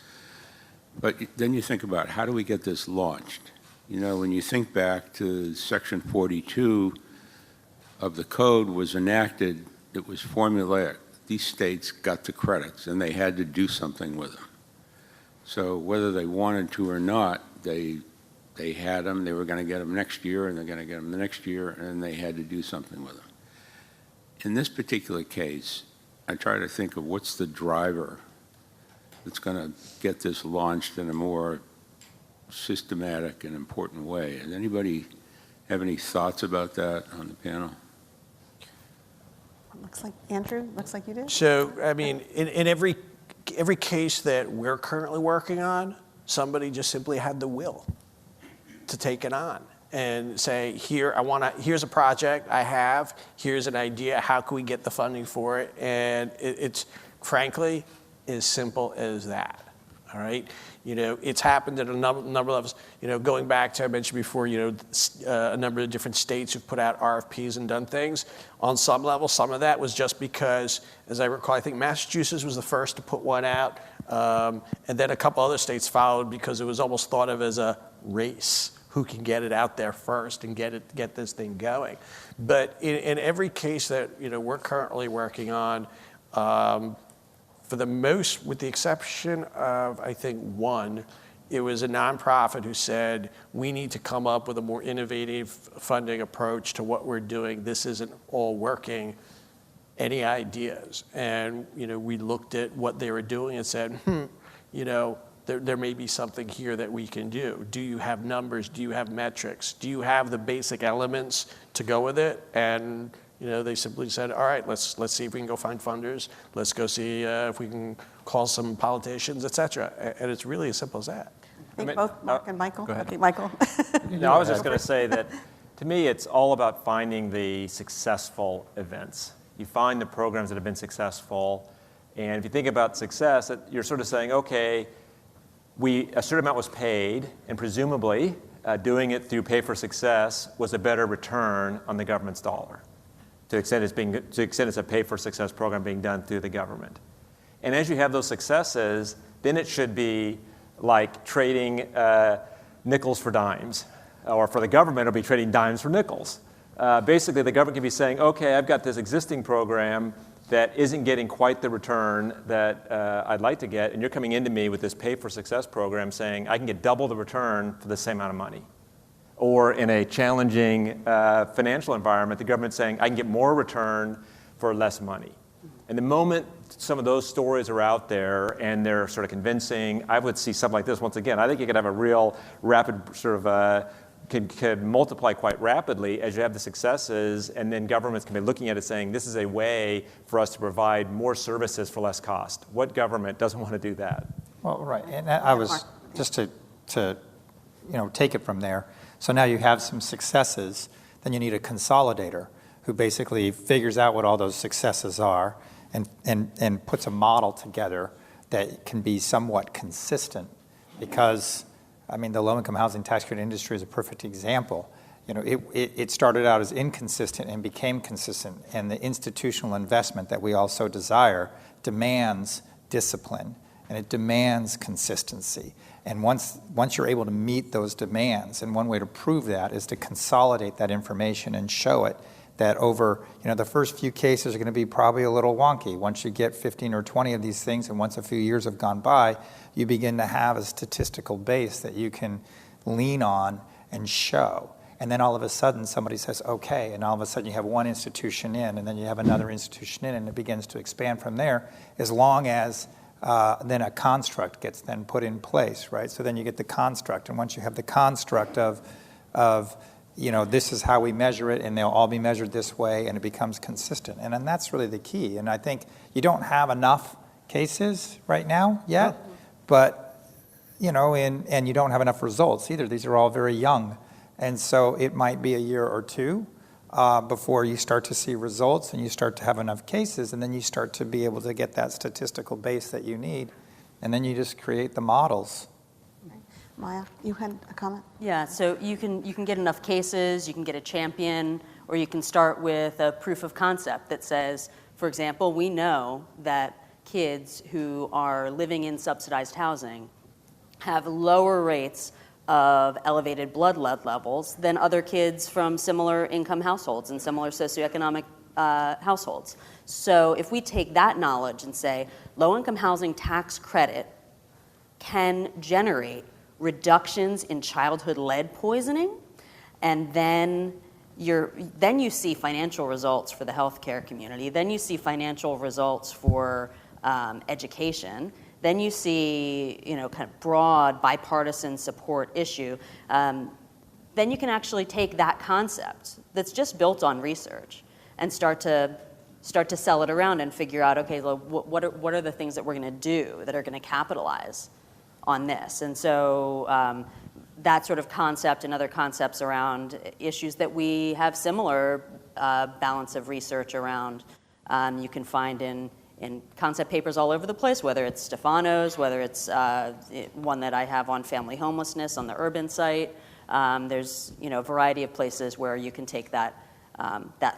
But then you think about, how do we get this launched? When you think back to Section 42 of the code was enacted, it was formulaic. These states got the credits, and they had to do something with them. So whether they wanted to or not, they had them. They were going to get them next year, and they're going to get them the next year, and they had to do something with them. In this particular case, I try to think of what's the driver that's going to get this launched in a more systematic and important way. Does anybody have any thoughts about that on the panel? Looks like, Andrew, looks like you did. So, in every case that we're currently working on, somebody just simply had the will to take it on and say, here's a project I have, here's an idea, how can we get the funding for it? And it's frankly as simple as that. All right, it's happened at a number of levels. Going back to, I mentioned before, a number of different states have put out RFPs and done things. On some level, some of that was just because, as I recall, I think Massachusetts was the first to put one out, and then a couple other states followed because it was almost thought of as a race. Who can get it out there first and get this thing going? But in every case that we're currently working on, for the most, with the exception of, I think, one, it was a nonprofit who said, we need to come up with a more innovative funding approach to what we're doing. This isn't all working. Any ideas? And, we looked at what they were doing and said, there may be something here that we can do. Do you have numbers? Do you have metrics? Do you have the basic elements to go with it? And They simply said, all right, let's see if we can go find funders. Let's go see if we can call some politicians, et cetera. And it's really as simple as that. I think both Mark and Michael. Go ahead. Okay, Michael. No, I was just going to say that to me, it's all about finding the successful events. You find the programs that have been successful, and if you think about success, you're sort of saying, okay, a certain amount was paid, and presumably doing it through pay for success was a better return on the government's dollar. To the extent it's a pay for success program being done through the government. And as you have those successes, then it should be like trading nickels for dimes. Or for the government, it'll be trading dimes for nickels. Basically, the government can be saying, okay, I've got this existing program that isn't getting quite the return that I'd like to get, and you're coming into me with this pay for success program saying I can get double the return for the same amount of money. Or in a challenging financial environment, the government's saying I can get more return for less money. And the moment some of those stories are out there and they're sort of convincing, I would see something like this once again. I think you could have a real rapid sort of could multiply quite rapidly as you have the successes, and then governments can be looking at it saying, this is a way for us to provide more services for less cost. What government doesn't want to do that? Well, right, and I was, just to take it from there, so now you have some successes, then you need a consolidator who basically figures out what all those successes are and puts a model together that can be somewhat consistent, because the low-income housing tax credit industry is a perfect example. It started out as inconsistent and became consistent, and the institutional investment that we all so desire demands discipline, and it demands consistency. And once you're able to meet those demands, and one way to prove that is to consolidate that information and show it that over, the first few cases are going to be probably a little wonky. Once you get 15 or 20 of these things, and once a few years have gone by, you begin to have a statistical base that you can lean on and show. And then all of a sudden somebody says, okay, and all of a sudden you have one institution in, and then you have another institution in, and it begins to expand from there, as long as then a construct gets then put in place, right? So then you get the construct, and once you have the construct of this is how we measure it, and they'll all be measured this way, and it becomes consistent. And then that's really the key. And I think you don't have enough cases right now yet, but, and you don't have enough results either. These are all very young. And so it might be a year or two before you start to see results and you start to have enough cases, and then you start to be able to get that statistical base that you need. And then you just create the models. Maya, you had a comment? Yeah, so you can get enough cases, you can get a champion, or you can start with a proof of concept that says, for example, we know that kids who are living in subsidized housing have lower rates of elevated blood lead levels than other kids from similar income households and similar socioeconomic households. So if we take that knowledge and say low-income housing tax credit can generate reductions in childhood lead poisoning, and then you see financial results for the healthcare community, then you see financial results for education, then you see kind of broad bipartisan support issue, then you can actually take that concept that's just built on research and start to sell it around and figure out, okay, what are the things that we're going to do that are going to capitalize on this. And so that sort of concept and other concepts around issues that we have similar balance of research around, you can find in concept papers all over the place, whether it's Stefano's, whether it's one that I have on family homelessness on the urban site. There's a variety of places where you can take that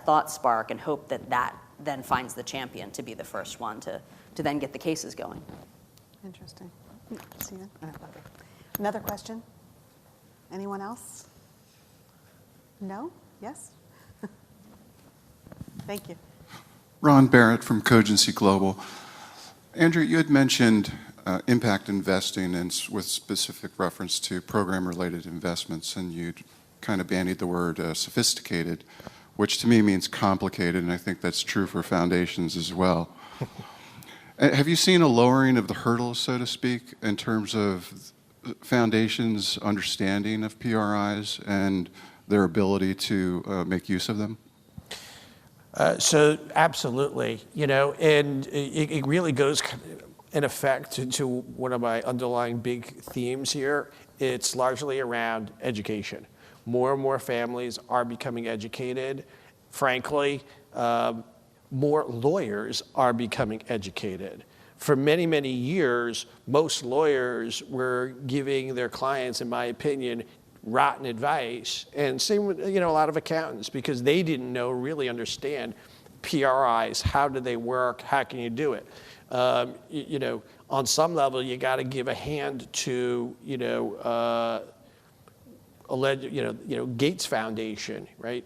thought spark and hope that then finds the champion to be the first one to then get the cases going. Interesting. Stephen? Another question? Anyone else? No? Yes? Thank you. Ron Barrett from Cogency Global. Andrew, you had mentioned impact investing and with specific reference to program-related investments, and you'd kind of bandied the word sophisticated, which to me means complicated, and I think that's true for foundations as well. Have you seen a lowering of the hurdles, so to speak, in terms of foundations' understanding of PRIs and their ability to make use of them? So absolutely, and it really goes in effect to one of my underlying big themes here. It's largely around education. More and more families are becoming educated. Frankly, more lawyers are becoming educated. For many, many years, most lawyers were giving their clients, in my opinion, rotten advice, and same with a lot of accountants, because they didn't really understand PRIs. How do they work? How can you do it? On some level, you got to give a hand to Gates Foundation, right?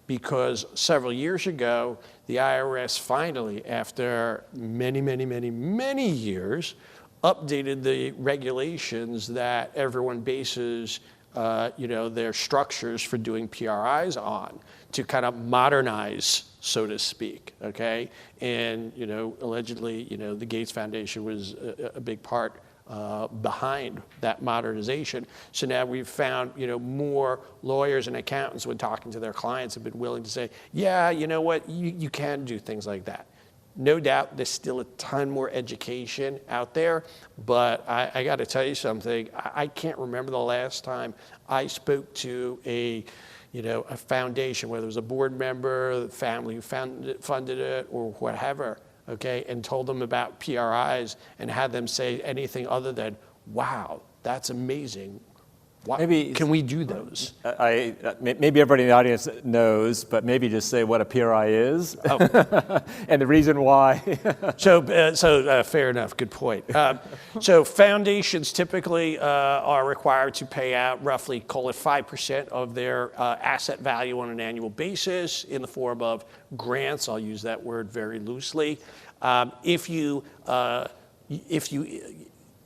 Because several years ago, the IRS finally, after many, many, many, many years, updated the regulations that everyone bases their structures for doing PRIs on, to kind of modernize, so to speak, okay? And, allegedly, the Gates Foundation was a big part behind that modernization. So now we've found, more lawyers and accountants, when talking to their clients, have been willing to say, yeah, you know what, you can do things like that. No doubt there's still a ton more education out there, but I got to tell you something. I can't remember the last time I spoke to a foundation, whether it was a board member, the family who funded it, or whatever, okay, and told them about PRIs and had them say anything other than, wow, that's amazing. Maybe can we do those? Maybe everybody in the audience knows, but maybe just say what a PRI is and the reason why. So fair enough. Good point. So foundations typically are required to pay out roughly, call it 5% of their asset value on an annual basis in the form of grants. I'll use that word very loosely.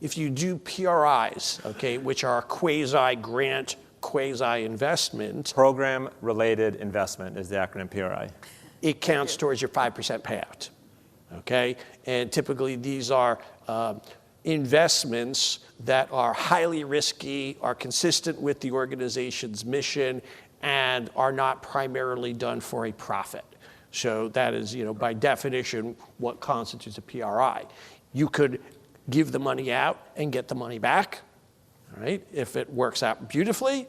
If you do PRIs, okay, which are quasi-grant, quasi-investment. Program-related investment is the acronym PRI. It counts towards your 5% payout, okay? And typically these are investments that are highly risky, are consistent with the organization's mission, and are not primarily done for a profit. So that is, by definition, what constitutes a PRI. You could give the money out and get the money back, all right? If it works out beautifully,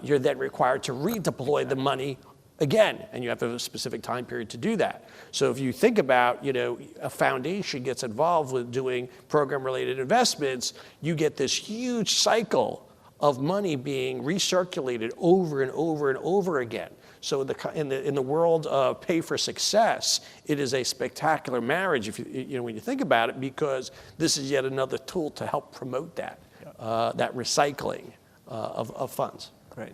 you're then required to redeploy the money again, and you have a specific time period to do that. So if you think about, a foundation gets involved with doing program-related investments, you get this huge cycle of money being recirculated over and over and over again. So in the world of pay for success, it is a spectacular marriage, if when you think about it, because this is yet another tool to help promote that recycling of funds. Great.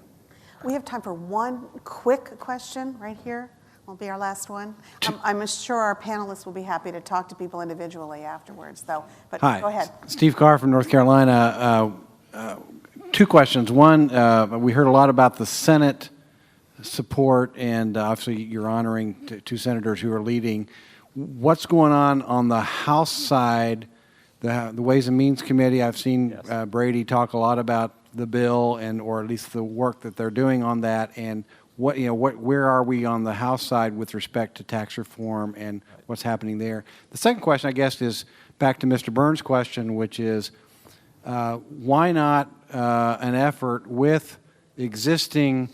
We have time for one quick question right here. Will be our last one. I'm sure our panelists will be happy to talk to people individually afterwards, though. But Hi. Go ahead. Steve Carr from North Carolina. Two questions. One, we heard a lot about the Senate support, and obviously you're honoring two senators who are leading. What's going on the House side, the Ways and Means Committee? I've seen Brady talk a lot about the bill, or at least the work that they're doing on that, and where are we on the House side with respect to tax reform and what's happening there? The second question, I guess, is back to Mr. Burns' question, which is why not an effort with existing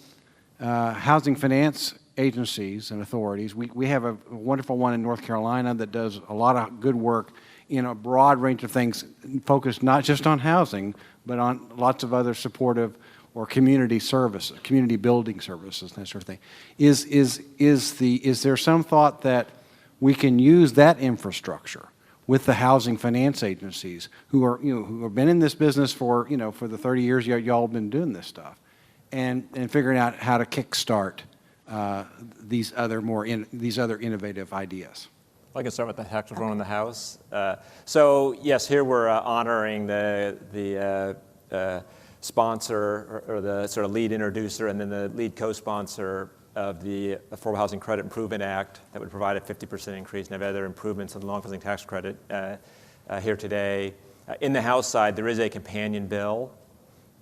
housing finance agencies and authorities. We have a wonderful one in North Carolina that does a lot of good work in a broad range of things, focused not just on housing, but on lots of other supportive or community services, community building services, that sort of thing. Is there some thought that we can use that infrastructure with the housing finance agencies who have been in this business for the 30 years y'all have been doing this stuff, and figuring out how to kickstart these other innovative ideas? I can start with the tax reform in the House. So yes, here we're honoring the sponsor or the sort of lead introducer and then the lead co-sponsor of the Affordable Housing Credit Improvement Act that would provide a 50% increase and have other improvements in the long-housing tax credit here today. In the House side, there is a companion bill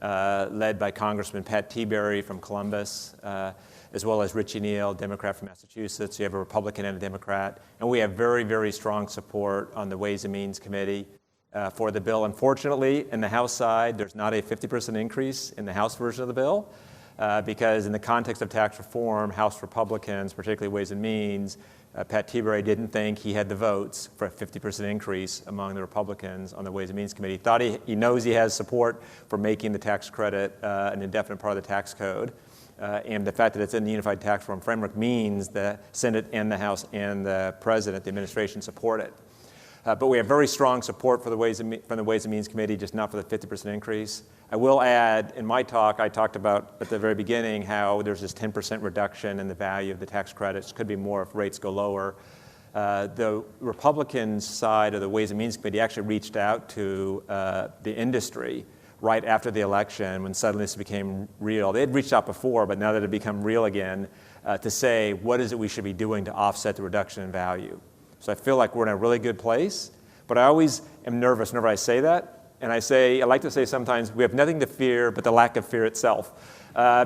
led by Congressman Pat Tiberi from Columbus as well as Richie Neal, Democrat from Massachusetts. You have a Republican and a Democrat. And we have very, very strong support on the Ways and Means Committee for the bill. Unfortunately, in the House side, there's not a 50% increase in the House version of the bill because in the context of tax reform, House Republicans, particularly Ways and Means, Pat Tiberi didn't think he had the votes for a 50% increase among the Republicans on the Ways and Means Committee. He knows he has support for making the tax credit an indefinite part of the tax code. And the fact that it's in the Unified Tax Reform Framework means the Senate and the House and the President, the administration, support it. But we have very strong support for from the Ways and Means Committee, just not for the 50% increase. I will add, in my talk, I talked about at the very beginning how there's this 10% reduction in the value of the tax credits. Could be more if rates go lower. The Republican side of the Ways and Means Committee actually reached out to the industry right after the election when suddenly this became real. They had reached out before, but now that it had become real again, to say, what is it we should be doing to offset the reduction in value? So I feel like we're in a really good place, but I always am nervous whenever I say that. And I like to say sometimes we have nothing to fear but the lack of fear itself.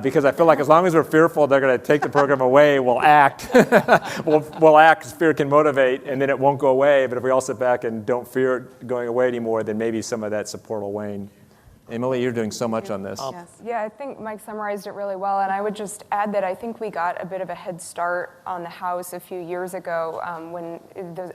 Because I feel like as long as we're fearful they're going to take the program away, we'll act. we'll act because fear can motivate, and then it won't go away. But if we all sit back and don't fear it going away anymore, then maybe some of that support will wane. Emily, you're doing so much on this. Yes. Yeah, I think Mike summarized it really well, and I would just add that I think we got a bit of a head start on the House a few years ago when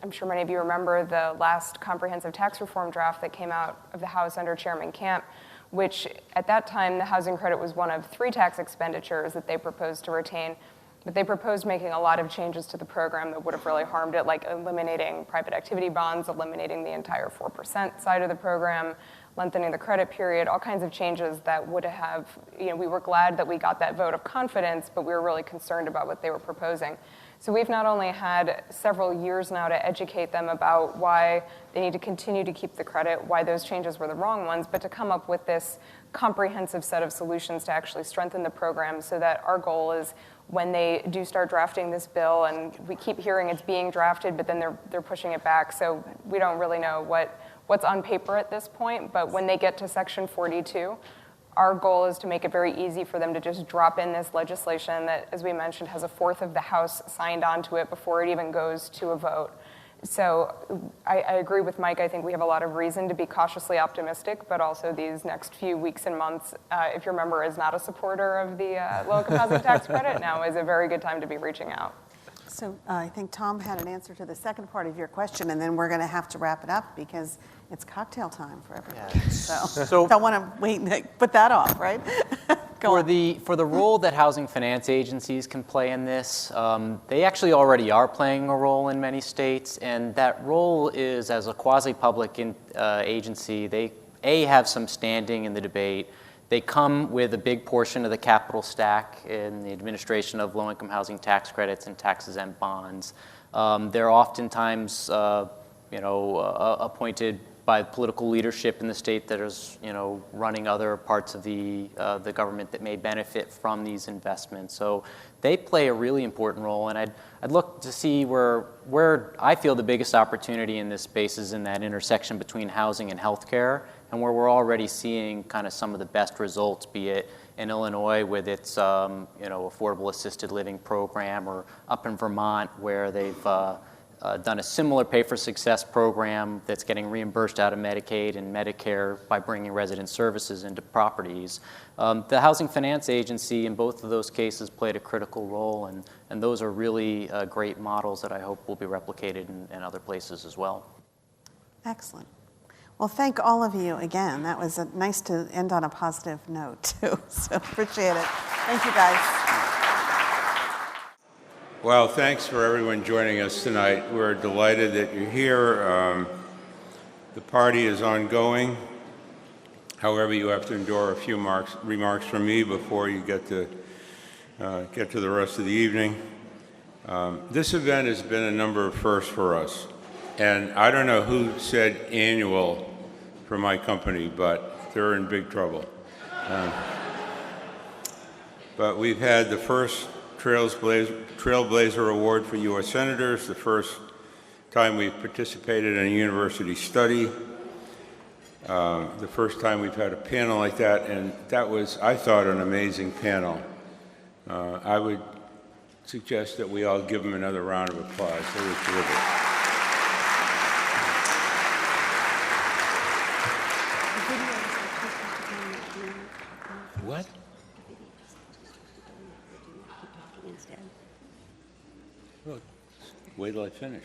I'm sure many of you remember the last comprehensive tax reform draft that came out of the House under Chairman Camp, which at that time the housing credit was one of 3 tax expenditures that they proposed to retain. But they proposed making a lot of changes to the program that would have really harmed it, like eliminating private activity bonds, eliminating the entire 4% side of the program, lengthening the credit period, all kinds of changes that would have, we were glad that we got that vote of confidence, but we were really concerned about what they were proposing. So we've not only had several years now to educate them about why they need to continue to keep the credit, why those changes were the wrong ones, but to come up with this comprehensive set of solutions to actually strengthen the program so that our goal is when they do start drafting this bill, and we keep hearing it's being drafted, but then they're pushing it back, so we don't really know what's on paper at this point, but when they get to Section 42, our goal is to make it very easy for them to just drop in this legislation that, as we mentioned, has a fourth of the House signed onto it before it even goes to a vote. So I agree with Mike. I think we have a lot of reason to be cautiously optimistic, but also these next few weeks and months, if your member is not a supporter of the low-income housing tax credit, now is a very good time to be reaching out. So I think Tom had an answer to the second part of your question, and then we're going to have to wrap it up because it's cocktail time for everybody. So don't want to wait and put that off, right? For the role that housing finance agencies can play in this, they actually already are playing a role in many states, and that role is as a quasi-public agency. They have some standing in the debate. They come with a big portion of the capital stack in the administration of low-income housing tax credits and tax-exempt bonds. They're oftentimes, appointed by political leadership in the state that is, running other parts of the government that may benefit from these investments. So they play a really important role, and I'd look to see where I feel the biggest opportunity in this space is in that intersection between housing and healthcare, and where we're already seeing kind of some of the best results, be it in Illinois with its affordable assisted living program, or up in Vermont where they've done a similar Pay for Success program that's getting reimbursed out of Medicaid and Medicare by bringing resident services into properties. The Housing Finance Agency in both of those cases played a critical role, and those are really great models that I hope will be replicated in other places as well. Excellent. Well, thank all of you again. That was nice to end on a positive note, too. So appreciate it. Thank you, guys. Well, thanks for everyone joining us tonight. We're delighted that you're here. The party is ongoing. However, you have to endure a few remarks from me before you get to the rest of the evening. This event has been a number of firsts for us. And I don't know who said annual for my company, but they're in big trouble. But we've had the first Trailblazer Award for U.S. Senators, the first time we've participated in a university study, the first time we've had a panel like that, and that was, I thought, an amazing panel. I would suggest that we all give them another round of applause. They were terrific. What? Look, wait till I finish.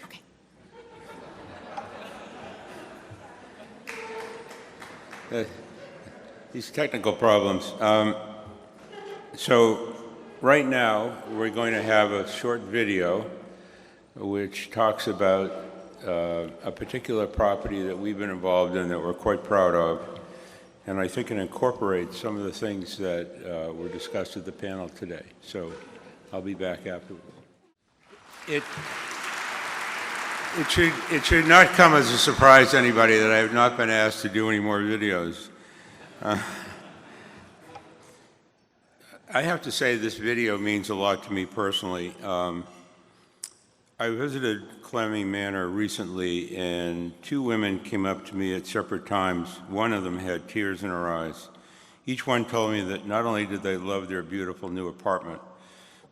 Okay. These technical problems. So right now, we're going to have a short video which talks about a particular property that we've been involved in that we're quite proud of. And I think it incorporates some of the things that were discussed at the panel today. So I'll be back afterwards. It should not come as a surprise to anybody that I have not been asked to do any more videos. I have to say this video means a lot to me personally. I visited Clemming Manor recently, and two women came up to me at separate times. One of them had tears in her eyes. Each one told me that not only did they love their beautiful new apartment,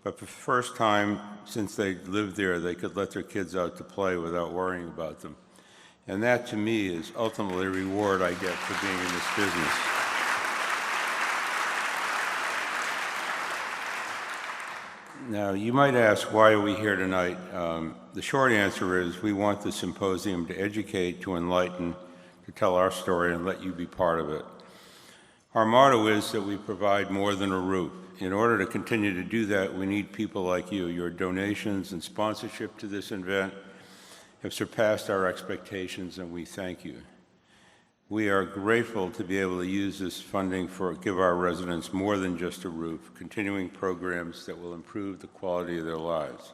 but for the first time since they lived there, they could let their kids out to play without worrying about them. And that, to me, is ultimately a reward I get for being in this business. Now, you might ask, why are we here tonight? The short answer is we want the symposium to educate, to enlighten, to tell our story, and let you be part of it. Our motto is that we provide more than a roof. In order to continue to do that, we need people like you. Your donations and sponsorship to this event have surpassed our expectations, and we thank you. We are grateful to be able to use this funding to give our residents more than just a roof, continuing programs that will improve the quality of their lives.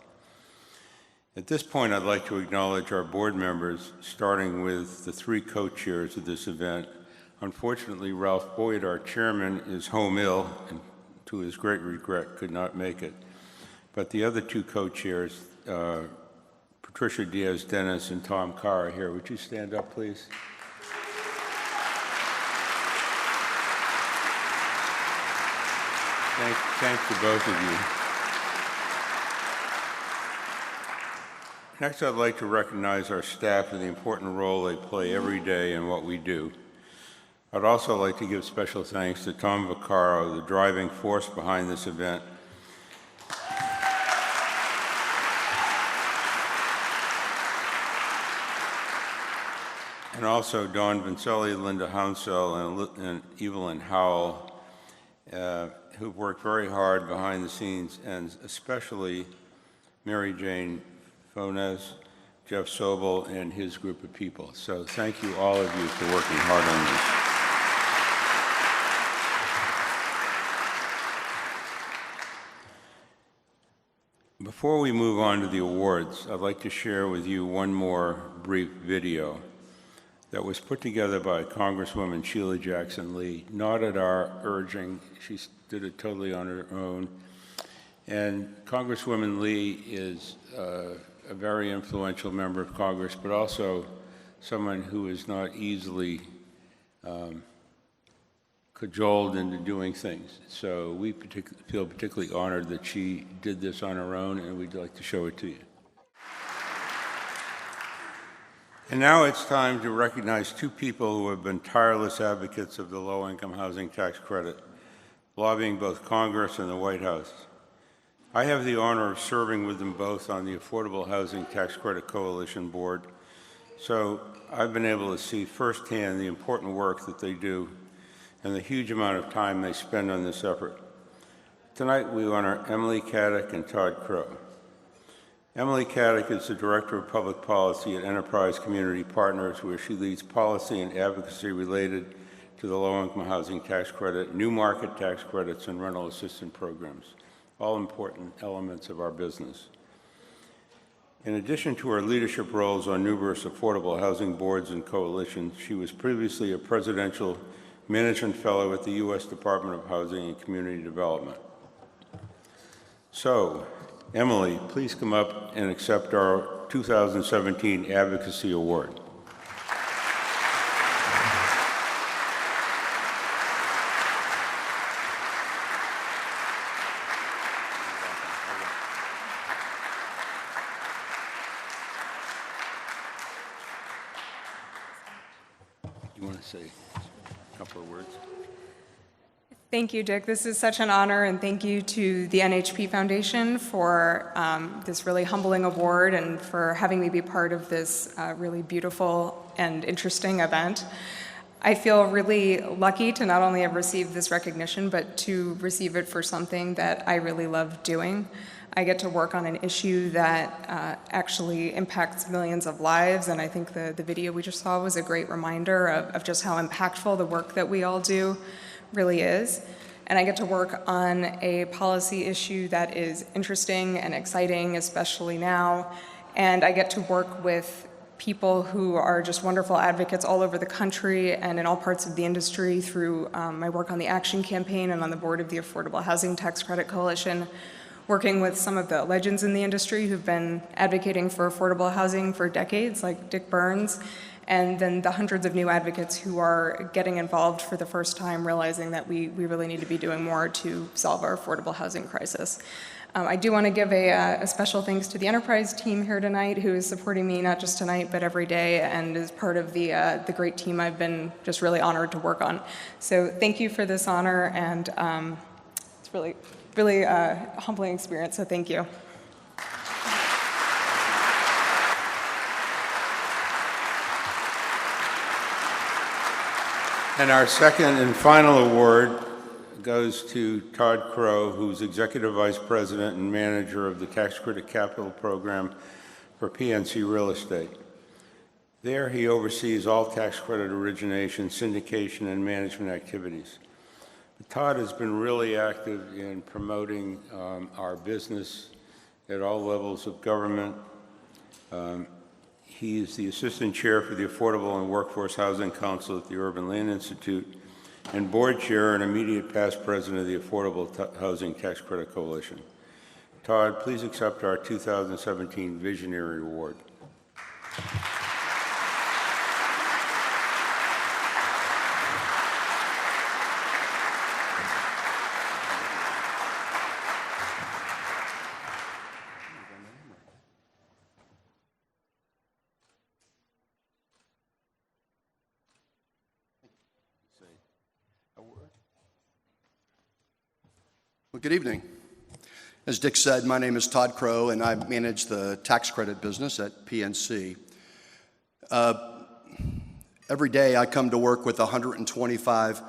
At this point, I'd like to acknowledge our board members, starting with the three co-chairs of this event. Unfortunately, Ralph Boyd, our chairman, is home ill and to his great regret could not make it. But the other two co-chairs, Patricia Diaz-Dennis and Tom Carr, are here. Would you stand up, please? Thanks to both of you. Next, I'd like to recognize our staff and the important role they play every day in what we do. I'd also like to give special thanks to Tom Vaccaro, the driving force behind this event. And also Dawn Vincelli, Linda Hounsell, and Evelyn Howell, who've worked very hard behind the scenes, and especially Mary Jane Fones, Jeff Sobel, and his group of people. So thank you, all of you, for working hard on this. Before we move on to the awards, I'd like to share with you one more brief video that was put together by Congresswoman Sheila Jackson Lee, not at our urging. She did it totally on her own. And Congresswoman Lee is a very influential member of Congress, but also someone who is not easily cajoled into doing things. So we feel particularly honored that she did this on her own, and we'd like to show it to you. And now it's time to recognize two people who have been tireless advocates of the low-income housing tax credit, lobbying both Congress and the White House. I have the honor of serving with them both on the Affordable Housing Tax Credit Coalition Board, so I've been able to see firsthand the important work that they do and the huge amount of time they spend on this effort. Tonight we honor Emily Caddick and Todd Crow. Emily Caddick is the Director of Public Policy at Enterprise Community Partners, where she leads policy and advocacy related to the low-income housing tax credit, new market tax credits, and rental assistance programs, all important elements of our business. In addition to her leadership roles on numerous affordable housing boards and coalitions, she was previously a presidential management fellow at the U.S. Department of Housing and Community Development. So, Emily, please come up and accept our 2017 Advocacy Award. You want to say a couple of words? Thank you, Dick. This is such an honor, and thank you to the NHP Foundation for this really humbling award and for having me be part of this really beautiful and interesting event. I feel really lucky to not only have received this recognition, but to receive it for something that I really love doing. I get to work on an issue that actually impacts millions of lives, and I think the video we just saw was a great reminder of just how impactful the work that we all do really is. And I get to work on a policy issue that is interesting and exciting, especially now. And I get to work with people who are just wonderful advocates all over the country and in all parts of the industry through my work on the Action Campaign and on the board of the Affordable Housing Tax Credit Coalition, working with some of the legends in the industry who've been advocating for affordable housing for decades, like Dick Burns, and then the hundreds of new advocates who are getting involved for the first time, realizing that we really need to be doing more to solve our affordable housing crisis. I do want to give a special thanks to the Enterprise team here tonight, who is supporting me not just tonight, but every day, and is part of the great team I've been just really honored to work on. So thank you for this honor, and it's really a humbling experience, so thank you. And our second and final award goes to Todd Crow, who's Executive Vice President and Manager of the Tax Credit Capital Program for PNC Real Estate. There, he oversees all tax credit origination, syndication, and management activities. Todd has been really active in promoting our business at all levels of government. He is the Assistant Chair for the Affordable and Workforce Housing Council at the Urban Land Institute and Board Chair and immediate past President of the Affordable Housing Tax Credit Coalition. Todd, please accept our 2017 Visionary Award. Well, good evening. As Dick said, my name is Todd Crow, and I manage the tax credit business at PNC. Every day I come to work with 125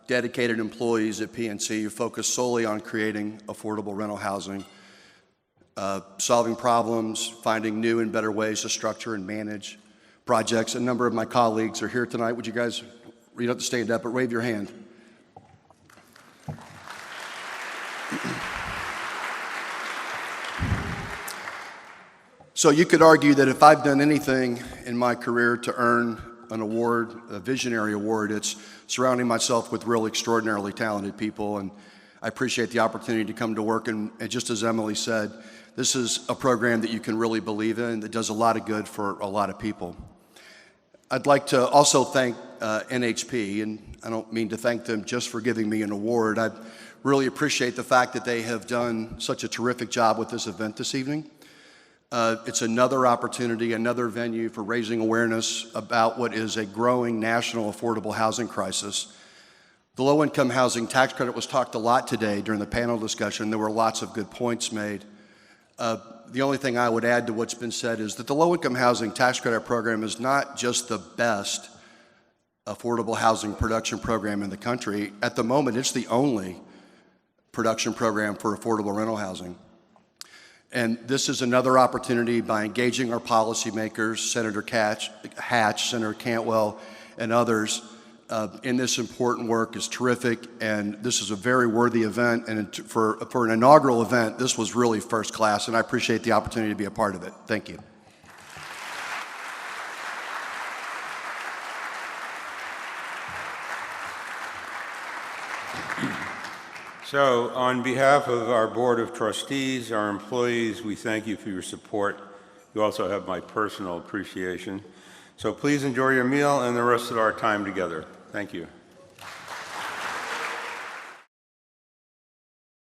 dedicated employees at PNC who focus solely on creating affordable rental housing, solving problems, finding new and better ways to structure and manage projects. A number of my colleagues are here tonight. Would you guys, you don't have to stand up, but wave your hand. So you could argue that if I've done anything in my career to earn an award, a visionary award, it's surrounding myself with real extraordinarily talented people, and I appreciate the opportunity to come to work, and just as Emily said, this is a program that you can really believe in, that does a lot of good for a lot of people. I'd like to also thank NHP, and I don't mean to thank them just for giving me an award. I really appreciate the fact that they have done such a terrific job with this event this evening. It's another opportunity, another venue for raising awareness about what is a growing national affordable housing crisis. The low-income housing tax credit was talked a lot today during the panel discussion. There were lots of good points made. The only thing I would add to what's been said is that the low-income housing tax credit program is not just the best affordable housing production program in the country. At the moment, it's the only production program for affordable rental housing. And this is another opportunity by engaging our policymakers, Senator Hatch, Senator Cantwell, and others in this important work is terrific, and this is a very worthy event, and for an inaugural event, this was really first class, and I appreciate the opportunity to be a part of it. Thank you. So, on behalf of our Board of Trustees, our employees, we thank you for your support. You also have my personal appreciation. So please enjoy your meal and the rest of our time together. Thank you.